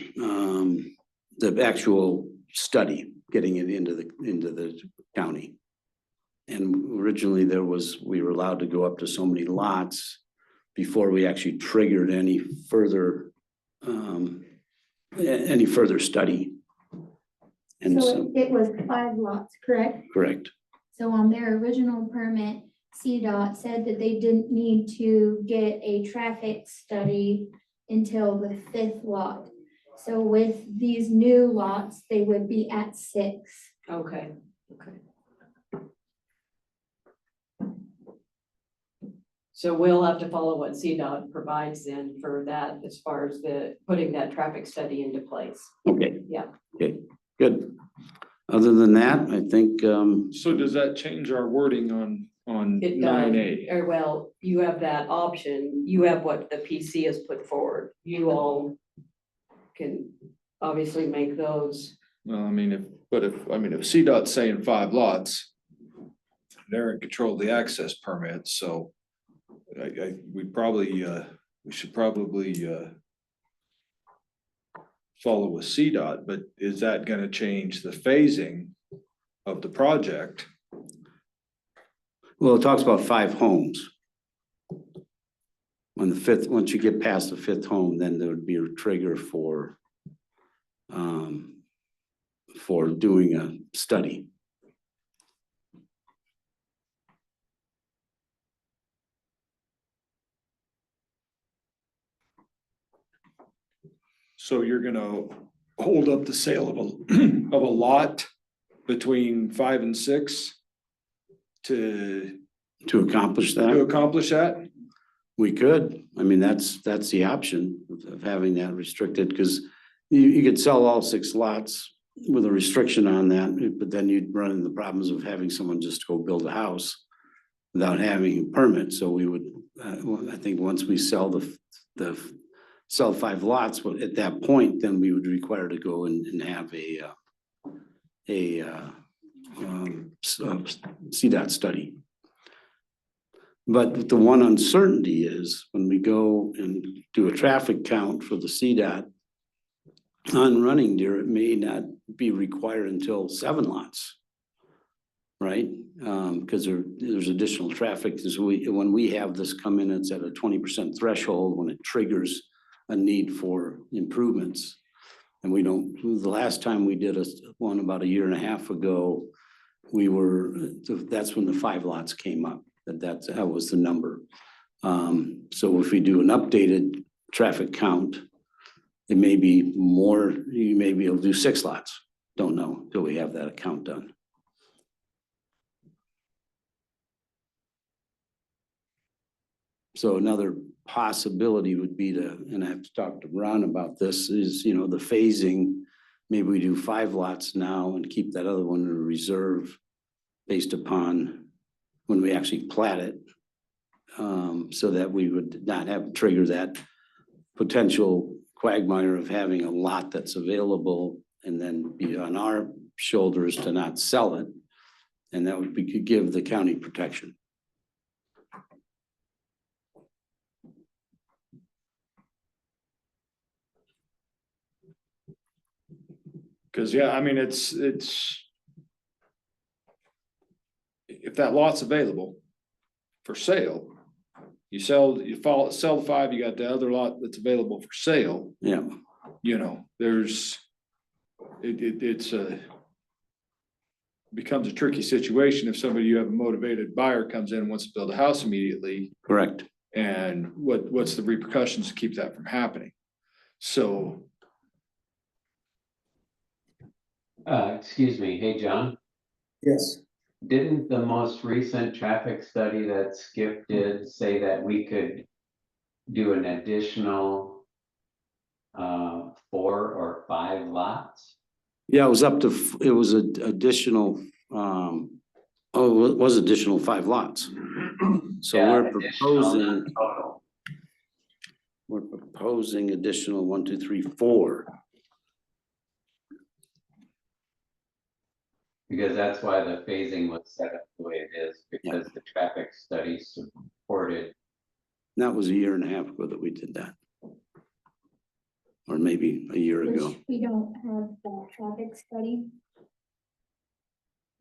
The actual study, getting it into the county. And originally we were allowed to go up to so many lots before we actually triggered any further study. And So so, it was 5 lots, correct? correct. So on their original permit, CDOT said that they didn't need to get a traffic study until the 5th lot. So with these new lots, they would be at 6. Okay, okay. So we'll have to follow what CDOT provides then for that, as far as putting that traffic study into place. Okay. Yeah. Okay, good. Other than that, I think, So does that change our wording on It nine does, A? or well, you have that option, you have what the PC has put forward, you all can obviously make those. Well, I mean, if CDOT's saying 5 lots, they're in control of the access permit, so we should probably follow with CDOT, but is that gonna change the phasing of the project? well, it talks about 5 homes. On the 5th, once you get past the 5th home, then there would be a trigger for doing a study. So you're gonna hold up the sale of a lot between 5 and 6 to To accomplish that? accomplish that? We could. I mean, that's the option of having that restricted, because you could sell all 6 lots with a restriction on that, but then you'd run into the problems of having someone just go build a house without having a permit. So we would, I think once we sell sell 5 lots, well, at that point, then we would require to go and have a CDOT study. But the one uncertainty is when we go and do a traffic count for the CDOT on Running Deer, it may not be required until 7 lots. Right? Because there's additional traffic. When we have this come in, it's at a 20% threshold when it triggers a need for improvements. And we don't, the last time we did one about 1.5 years ago, that's when the 5 lots came up. That was the number. So if we do an updated traffic count, it may be more, you may be able to do 6 lots. Don't know until we have that count done. So another possibility would be and I have to talk to Ron about this, is, the phasing. Maybe we do 5 lots now and keep that other one in reserve based upon when we actually plat it. So that we would not have to trigger that potential quagmire of having a lot that's available and then be on our shoulders to not sell it. And that would give the county protection. Cause yeah, I mean, it's, if that lot's available for sale, you sell the 5, you got the other lot that's available for sale, Yeah, you know, it's becomes a tricky situation if somebody, you have a motivated buyer comes in and wants to build a house immediately, correct. and what's the repercussions to keep that from happening? So, Excuse me, hey, John, Yes. didn't the most recent traffic study that Skip did say that we could do an additional 4 or 5 lots? Yeah, it was up to, it was an additional, it was additional 5 lots. So Yeah, we're additional, proposing, not total. we're proposing additional 1, 2, 3, 4. Because that's why the phasing was set up the way it is, because the traffic study supported. That was a year and a half ago that we did that. Or maybe a year ago. Which we don't have that traffic study.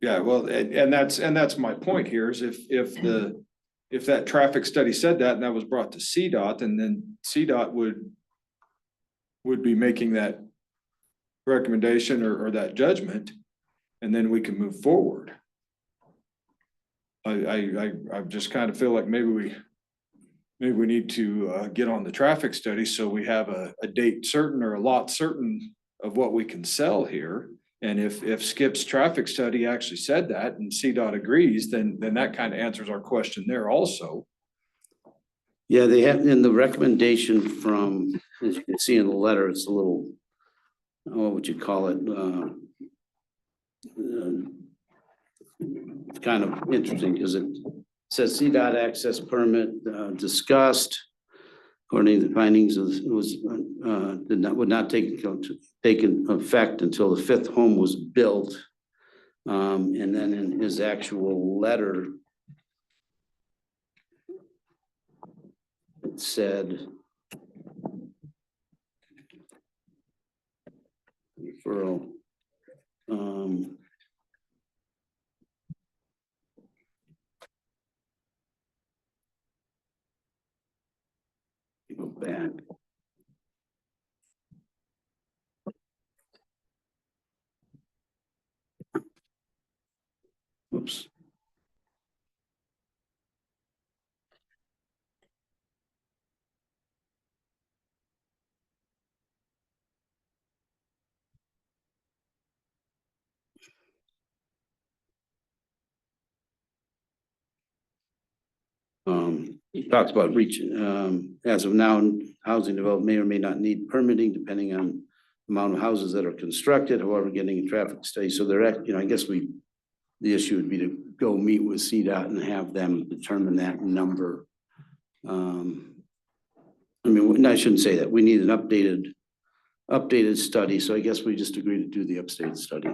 yeah, well, and that's my point here is if that traffic study said that and that was brought to CDOT, and then CDOT would be making that recommendation or that judgment, and then we can move forward. I just kind of feel like maybe we need to get on the traffic study so we have a date certain or a lot certain of what we can sell here. And if Skip's traffic study actually said that and CDOT agrees, then that kind of answers our question there also. Yeah, they have in the recommendation from, as you can see in the letter, it's a little, what would you call it? It's kind of interesting because it says CDOT access permit discussed. According to the findings, would not take effect until the 5th home was built. And then in his actual letter, it said referral. Go back. Oops. He talks about reaching, as of now, housing development may or may not need permitting depending on the amount of houses that are constructed, however, getting a traffic study. So they're at, I guess the issue would be to go meet with CDOT and have them determine that number. I mean, I shouldn't say that. We need an updated study. So I guess we just agree to do the updated study.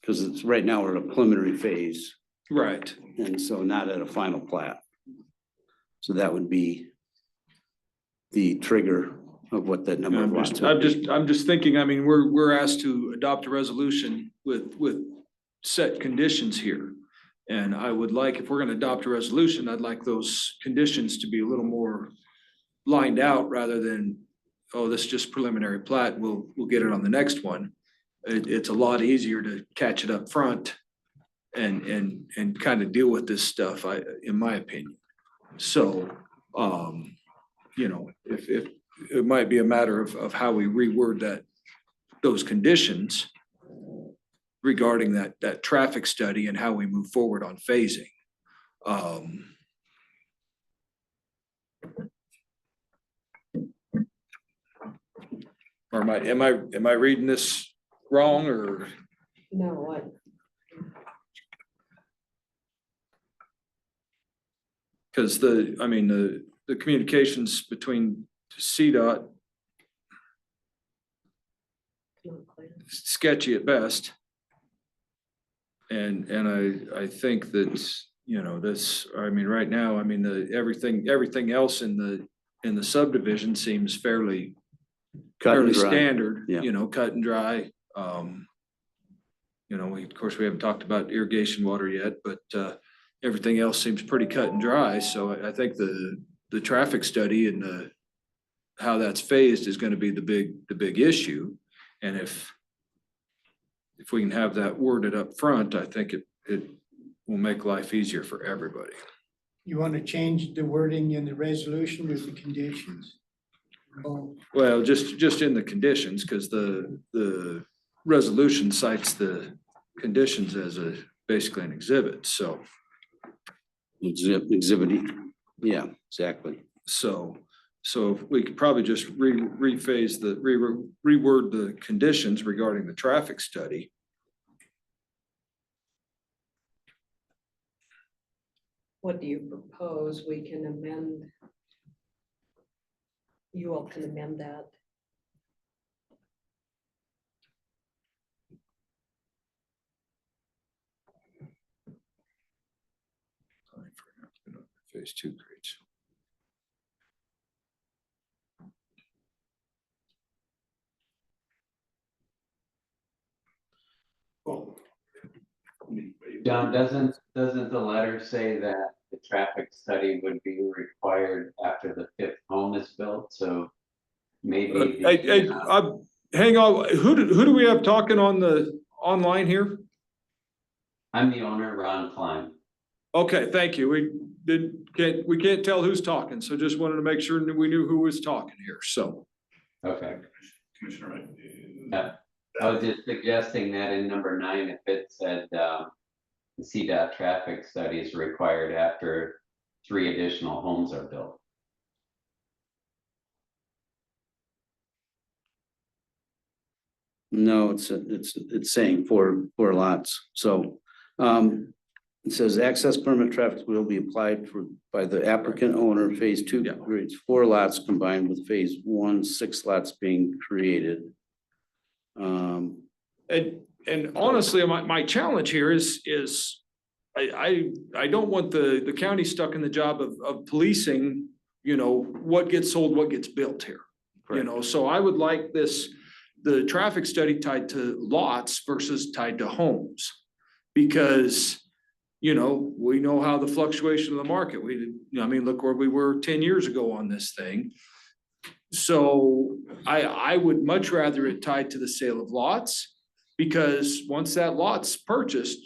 Because it's right now we're at a preliminary phase. Right. And so not at a final plat. So that would be the trigger of what that number of lots. I'm just thinking, I mean, we're asked to adopt a resolution with set conditions here. And I would like, if we're gonna adopt a resolution, I'd like those conditions to be a little more lined out rather than, oh, this is just preliminary plat, we'll get it on the next one. It's a lot easier to catch it up front and kind of deal with this stuff, in my opinion. So, if it might be a matter of how we reword those conditions regarding that traffic study and how we move forward on phasing. Or am I reading this wrong or? No, what? Cause the communications between CDOT sketchy at best. And I think that You know, I mean, right now, I mean, everything else in the subdivision seems fairly Cut and dry. standard, Yeah. you know, cut and dry. You know, of course, we haven't talked about irrigation water yet, but, everything else seems pretty cut and dry. So I think the traffic study and how that's phased is gonna be the big issue. And if we can have that worded up front, I think it will make life easier for everybody. You want to change the wording in the resolution with the conditions? Oh, Well, just in the conditions, because the resolution cites the conditions as basically an exhibit, so. Exhibit, yeah, exactly. So if we could probably just rephrase reword the conditions regarding the traffic study. What do you propose? We can amend. You all can amend that. Phase 2 grades. John, doesn't the letter say that the traffic study would be required after the fifth home is built? So maybe. Hang on, who do we have talking on the online here? I'm the owner, Ron Klein. Okay, thank you. We can't tell who's talking, so just wanted to make sure that we knew who was talking here, so. Okay. Commissioner, I was just suggesting that in number 9, if it said, the CDOT traffic study is required after 3 additional homes are built. No, it's saying four lots. So, it says access permit traffic will be applied by the applicant owner. Phase 2 Yeah. creates 4 lots combined with phase 1, 6 lots being created. And honestly, my challenge here is I don't want the county stuck in the job of policing, you know, what gets sold, what gets built here. You know, so I would like the traffic study tied to lots versus tied to homes. Because, you know, we know how the fluctuation of the market, I mean, look where we were 10 years ago on this thing. So I would much rather it tied to the sale of lots, because once that lot's purchased,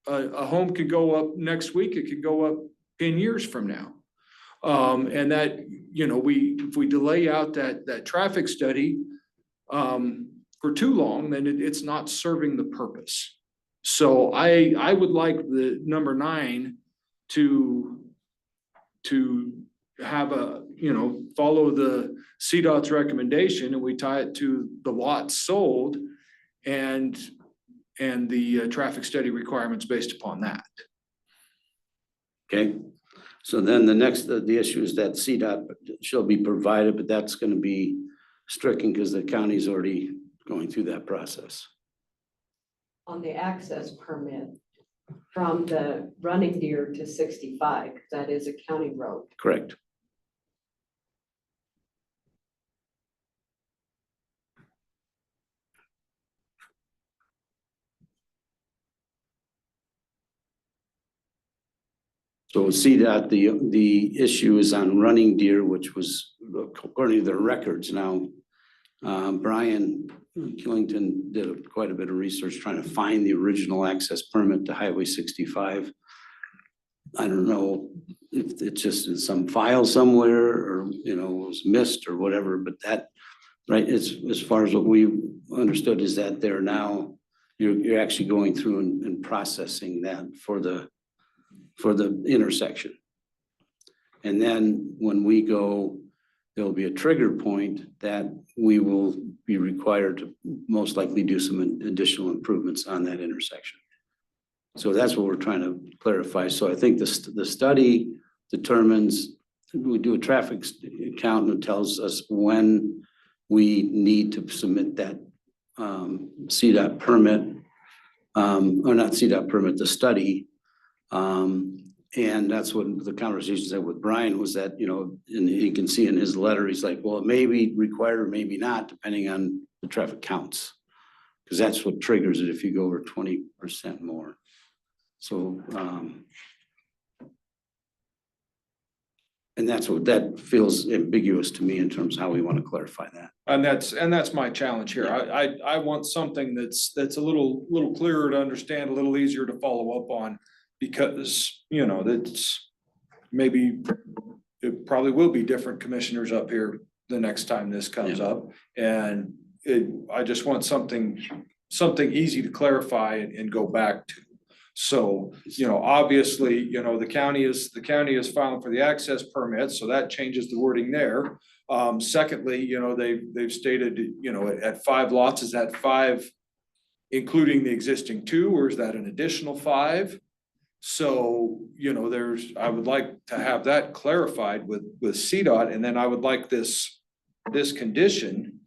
a home could go up next week, it could go up 10 years from now. And that, you know, if we delay out that traffic study for too long, then it's not serving the purpose. So I would like the number 9 to have follow the CDOT's recommendation, and we tie it to the lots sold and the traffic study requirements based upon that. Okay, so then the issue is that CDOT shall be provided, but that's gonna be stricken because the county's already going through that process. On the access permit from the Running Deer to 65, that is a county road. Correct. So CDOT, the issue is on Running Deer, which was according to their records now. Brian Killington did quite a bit of research trying to find the original access permit to Highway 65. I don't know if it's just in some file somewhere or, you know, was missed or whatever, but that, right, as far as what we understood is that they're now, you're actually going through and processing that for the intersection. And then when we go, there'll be a trigger point that we will be required to most likely do some additional improvements on that intersection. So that's what we're trying to clarify. So I think the study determines, we do a traffic count and it tells us when we need to submit that CDOT permit, or not CDOT permit, the study. And that's what the conversation said with Brian was that, you know, and you can see in his letter, he's like, well, it may be required or maybe not, depending on the traffic counts. Because that's what triggers it if you go over 20% more. So, and that's what, that feels ambiguous to me in terms of how we want to clarify that. And that's my challenge here. I want something that's a little clearer to understand, a little easier to follow up on. Because, you know, that's maybe, it probably will be different commissioners up here the next time this comes up. And I just want something easy to clarify and go back to. So, you know, obviously, you know, the county is filing for the access permit, so that changes the wording there. Secondly, you know, they've stated, you know, at 5 lots, is that 5 including the existing 2, or is that an additional 5? So, you know, I would like to have that clarified with CDOT, and then I would like this condition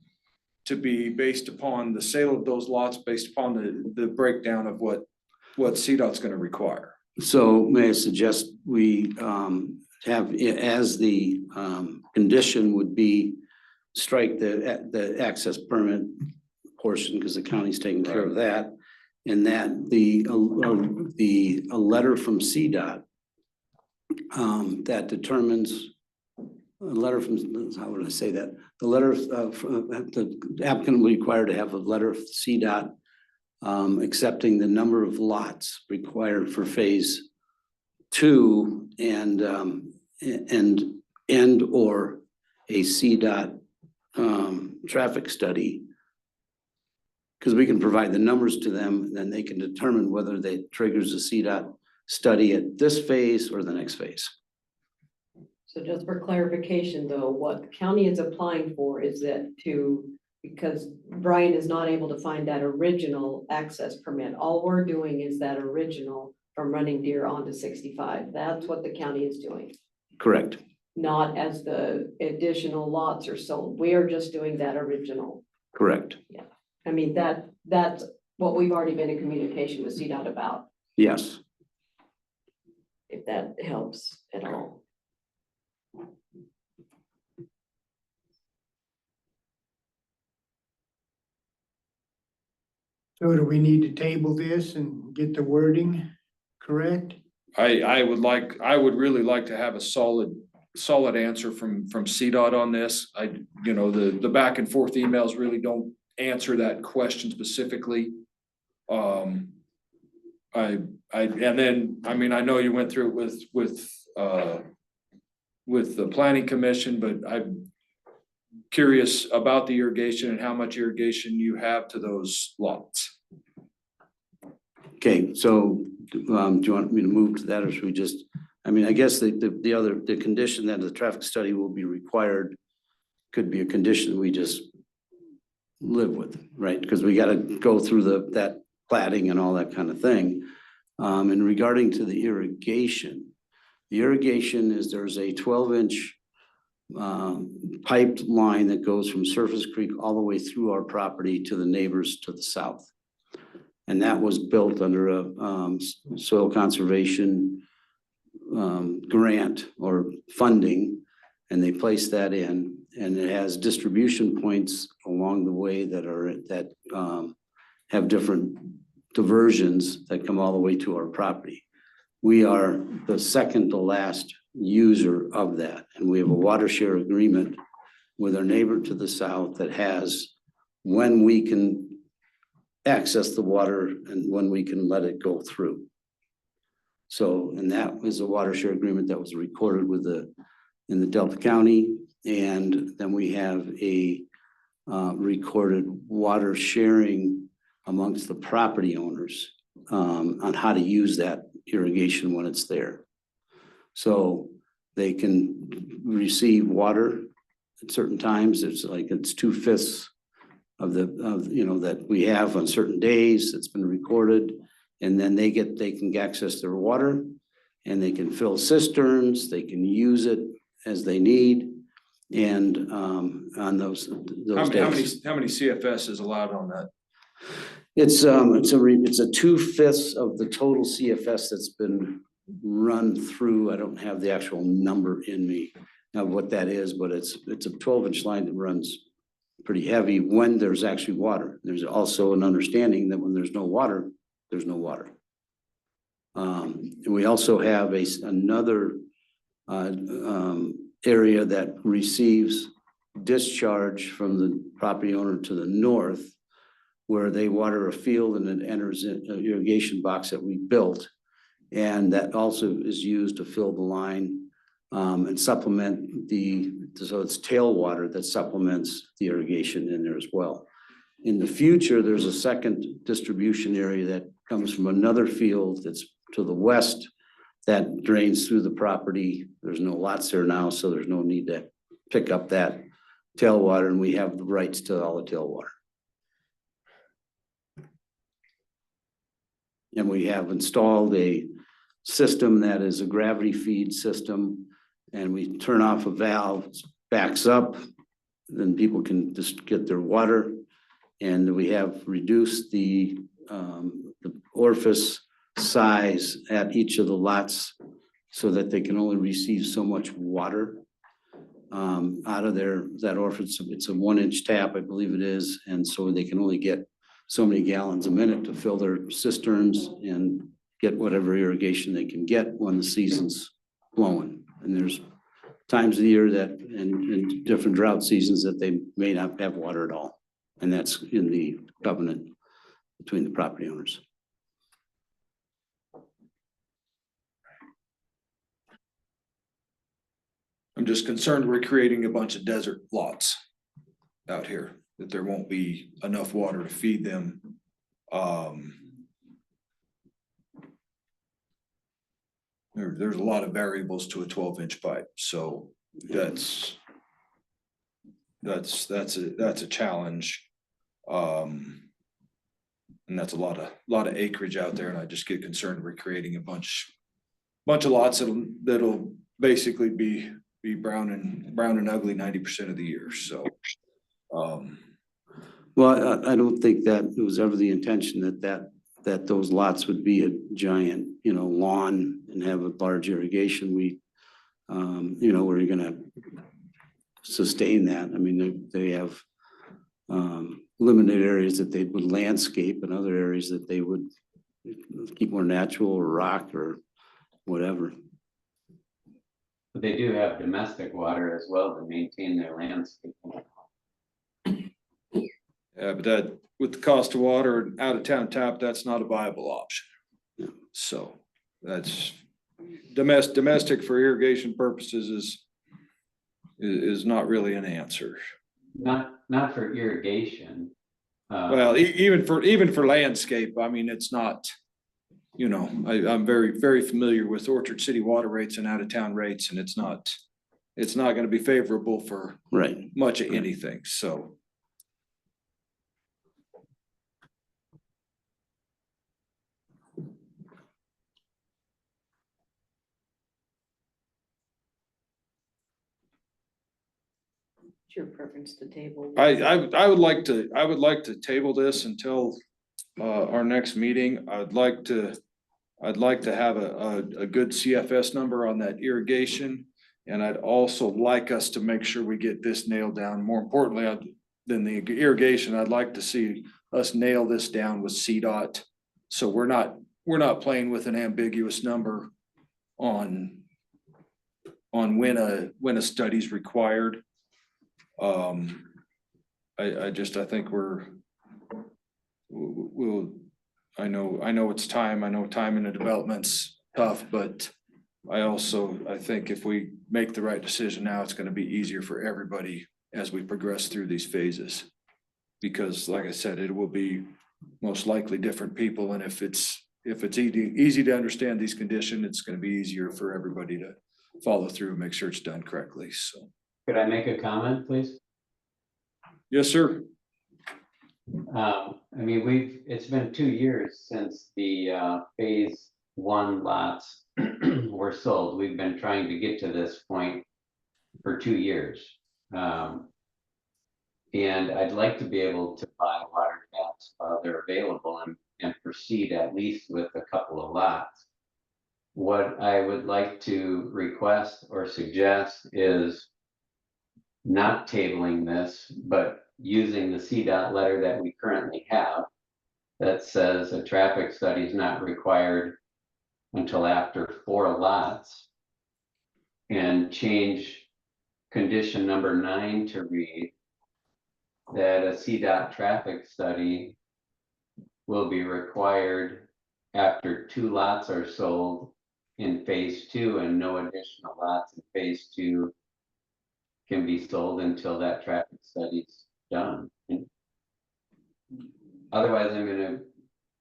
to be based upon the sale of those lots, based upon the breakdown of what CDOT's gonna require. So may I suggest we have, as the condition would be, strike the access permit portion, because the county's taking care of that. And that a letter from CDOT that determines, a letter from, how would I say that? The letter the applicant will be required to have a letter of CDOT accepting the number of lots required for phase 2 and or a CDOT traffic study. Because we can provide the numbers to them, and then they can determine whether that triggers a CDOT study at this phase or the next phase. So just for clarification though, what the county is applying for is that because Brian is not able to find that original access permit, all we're doing is that original from Running Deer onto 65. That's what the county is doing. Correct. Not as the additional lots are sold. We are just doing that original. Correct. Yeah. I mean, that's what we've already been in communication with CDOT about, Yes. if that helps at all. So do we need to table this and get the wording correct? I would really like to have a solid answer from CDOT on this. You know, the back and forth emails really don't answer that question specifically. And then, I mean, I know you went through it with the planning commission, but I'm curious about the irrigation and how much irrigation you have to those lots. Okay, so do you want me to move to that, or should we just, I mean, I guess the condition that the traffic study will be required could be a condition we just live with, right? Because we got to go through that platting and all that kind of thing. And regarding to the irrigation is there's a 12-inch piped line that goes from Surface Creek all the way through our property to the neighbors to the south. And that was built under a soil conservation grant or funding, and they placed that in, and it has distribution points along the way that have different diversions that come all the way to our property. We are the second to last user of that, and we have a water share agreement with our neighbor to the south that has when we can access the water and when we can let it go through. So, and that was a water share agreement that was recorded in the Delta County. And then we have a recorded water sharing amongst the property owners on how to use that irrigation when it's there. So they can receive water at certain times. It's 2/5 of that we have on certain days. It's been recorded, and then they can access their water, and they can fill cisterns. They can use it as they need, and on those days. How many CFS is allowed on that? It's a 2/5 of the total CFS that's been run through, I don't have the actual number in me of what that is, but it's a 12-inch line that runs pretty heavy when there's actually water. There's also an understanding that when there's no water, there's no water. And we also have another area that receives discharge from the property owner to the north, where they water a field and it enters an irrigation box that we built. And that also is used to fill the line and supplement so it's tailwater that supplements the irrigation in there as well. In the future, there's a second distribution area that comes from another field that's to the west that drains through the property. There's no lots there now, so there's no need to pick up that tailwater, and we have the rights to all the tailwater. And we have installed a system that is a gravity feed system, and we turn off a valve, it backs up, then people can just get their water. And we have reduced the orifice size at each of the lots so that they can only receive so much water out of that orifice. It's a 1-inch tap, I believe it is, and so they can only get so many gallons a minute to fill their cisterns and get whatever irrigation they can get when the season's flowing. And there's times of the year that in different drought seasons that they may not have water at all. And that's in the covenant between the property owners. I'm just concerned we're creating a bunch of desert lots out here, that there won't be enough water to feed them. There's a lot of variables to a 12-inch pipe, so that's a challenge. And that's a lot of acreage out there, and I just get concerned we're creating a bunch of lots that'll basically be brown and ugly 90% of the year, so. Well, I don't think that it was ever the intention that those lots would be a giant, lawn and have a large irrigation. We're gonna sustain that. I mean, they have limited areas that they would landscape and other areas that they would keep more natural or rock or whatever. But they do have domestic water as well to maintain their landscape. Yeah, but that, with the cost of water and out of town tap, that's not a viable option. So that's domestic for irrigation purposes is not really an answer. Not for irrigation. Well, even for landscape, I mean, it's not, I'm very, very familiar with Orchard City water rates and out of town rates, and it's not gonna be favorable for much of anything, so. It's your preference to table. I would like to table this until our next meeting. I'd like to have a good CFS number on that irrigation. And I'd also like us to make sure we get this nailed down. More importantly than the irrigation, I'd like to see us nail this down with CDOT. So we're not playing with an ambiguous number on when a study's required. I think I know it's time. I know time in the development's tough, but I think if we make the right decision now, it's gonna be easier for everybody as we progress through these phases. Because like I said, it will be most likely different people, and if it's easy to understand these conditions, it's gonna be easier for everybody to follow through and make sure it's done correctly, so. Could I make a comment, please? Yes, sir. It's been 2 years since the phase 1 lots were sold. We've been trying to get to this point for 2 years. And I'd like to be able to buy water taps while they're available and proceed at least with a couple of lots. what I would like to request or suggest is not tabling this, but using the CDOT letter that we currently have that says a traffic study is not required until after 4 lots, and change condition number 9 to read that a CDOT traffic study will be required after 2 lots are sold in phase 2, and no additional lots in phase 2 can be sold until that traffic study's done. Otherwise, I'm gonna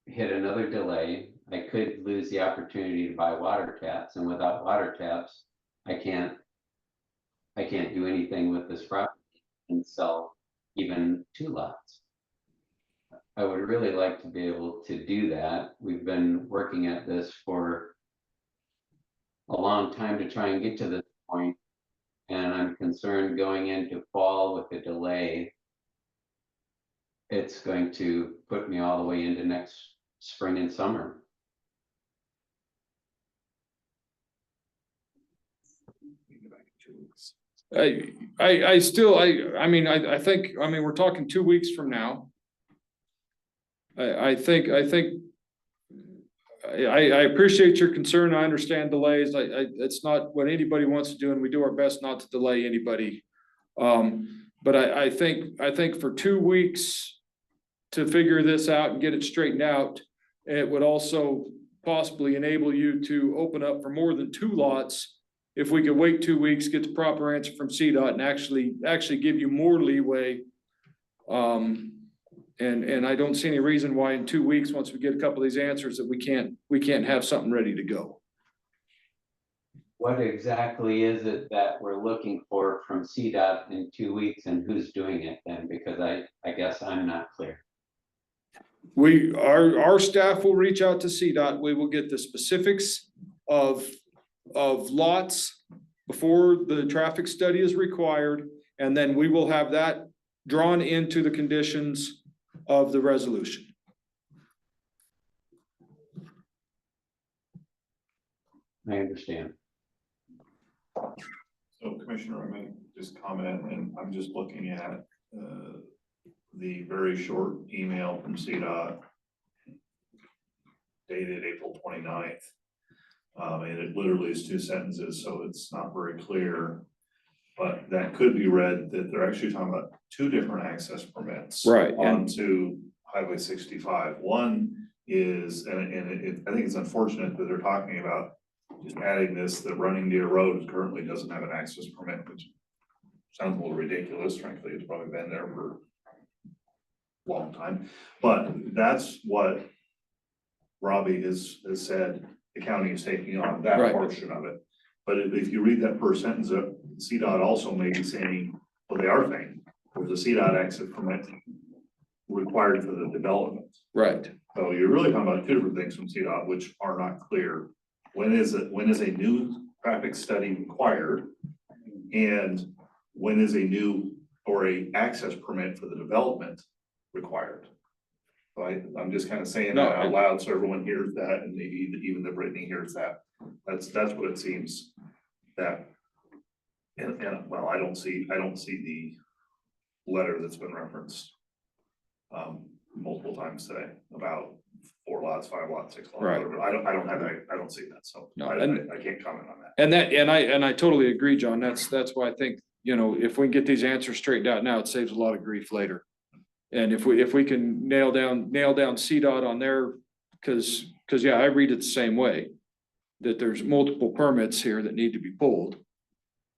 hit another delay. I could lose the opportunity to buy water taps, and without water taps, I can't do anything with this property and sell even 2 lots. I would really like to be able to do that. We've been working at this for a long time to try and get to this point, and I'm concerned going into fall with the delay, it's going to put me all the way into next spring and summer. I think, we're talking 2 weeks from now. I appreciate your concern. I understand delays. It's not what anybody wants to do, and we do our best not to delay anybody. But I think for 2 weeks to figure this out and get it straightened out, it would also possibly enable you to open up for more than 2 lots. If we could wait 2 weeks, get the proper answer from CDOT and actually give you more leeway. And I don't see any reason why in 2 weeks, once we get a couple of these answers, that we can't have something ready to go. What exactly is it that we're looking for from CDOT in 2 weeks, and who's doing it then? Because I guess I'm not clear. Our staff will reach out to CDOT. We will get the specifics of lots before the traffic study is required, and then we will have that drawn into the conditions of the resolution. I understand. So Commissioner, I may just comment, and I'm just looking at the very short email from CDOT dated April 29th. And it literally is 2 sentences, so it's not very clear. But that could be read that they're actually talking about 2 different access permits. Right. Onto Highway 65. One is, I think it's unfortunate that they're talking about just adding this, that Running Deer Road currently doesn't have an access permit, which sounds a little ridiculous, frankly. It's probably been there for a long time. But that's what Robbie has said the county is taking on, that Right. portion of it. But if you read that first sentence, CDOT also may be saying, well, they are saying, there's a CDOT access permit required for the development. Right. So you're really talking about 2 different things from CDOT, which are not clear. When is a new traffic study required? And when is a new or a access permit for the development required? So I'm just kind of saying that out loud so everyone hears that, and maybe even that Brittany hears that. That's what it seems that. And well, I don't see the letter that's been referenced multiple times today about 4 lots, 5 lots, 6 lots. Right. Whatever. I don't have that. I don't see that. So No, I can't comment on that. And I totally agree, John. That's why I think, if we can get these answers straightened out now, it saves a lot of grief later. And if we can nail down CDOT on there, because yeah, I read it the same way, that there's multiple permits here that need to be pulled.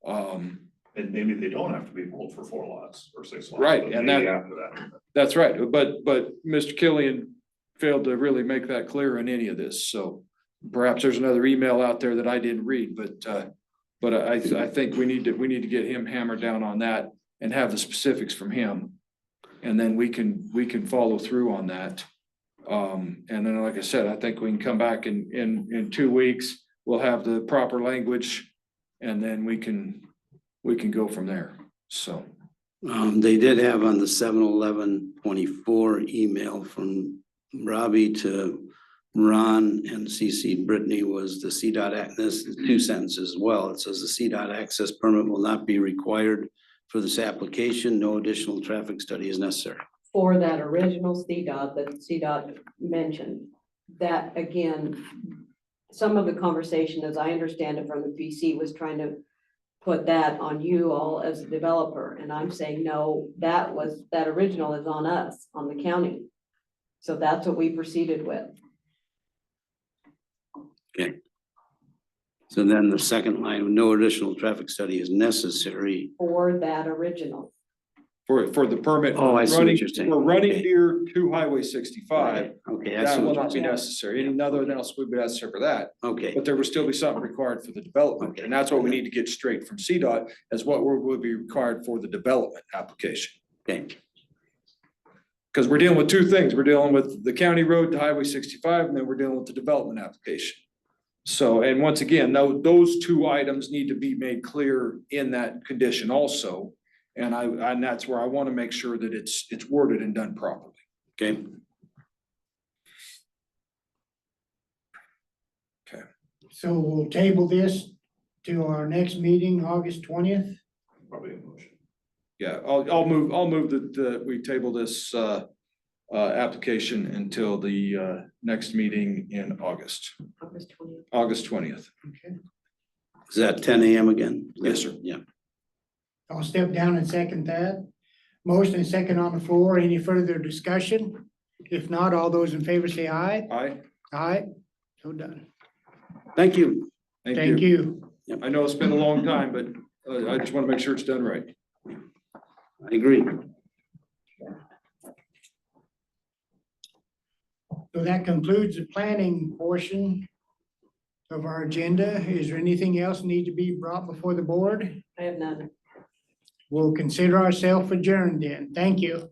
And maybe they don't have to be pulled for 4 lots or 6 lots. Right, but and maybe after that. That's right, but Mr. Killian failed to really make that clear in any of this, so perhaps there's another email out there that I didn't read, but I think we need to get him hammered down on that and have the specifics from him. And then we can follow through on that. And then, like I said, I think we can come back in 2 weeks, we'll have the proper language, and then we can go from there, so. They did have on the 7/11/24 email from Robbie to Ron and CC Brittany was the CDOT act, this is 2 sentences as well. It says the CDOT access permit will not be required for this application. No additional traffic study is necessary. For that original CDOT that CDOT mentioned, that again, some of the conversation, as I understand it from the PC, was trying to put that on you all as a developer, and I'm saying, no, that original is on us, on the county. So that's what we proceeded with. Okay. So then the second line, no additional traffic study is necessary. For that original. For the permit. Oh, I see what running- you're saying. For running Okay. deer to Highway 65, Okay, I that see will what you're not be saying. necessary. Any other else would be necessary for that. Okay, But there will still be something required for the development, Okay. and that's what we need to get straight from CDOT, as what will be required for the development application. okay, Because we're dealing with two things. We're dealing with the county road to Highway 65, and then we're dealing with the development application. So, and once again, those two items need to be made clear in that condition also. And that's where I want to make sure that it's worded and done properly. okay. So we'll table this to our next meeting, August 20th. Probably a motion. Yeah, I'll move that we table this application until the next meeting in August, August 20th. August 20th. Okay. Is that 10 a.m. again? Yes, sir. Yeah. I'll step down and second that. Motion and second on the floor. Any further discussion? If not, all those in favor say aye. Aye. Aye. So done. Thank you. Thank you. I know it's been a long time, but I just want to make sure it's done right. I agree. So that concludes the planning portion of our agenda. Is there anything else need to be brought before the board? I have none. We'll consider ourselves adjourned then. Thank you.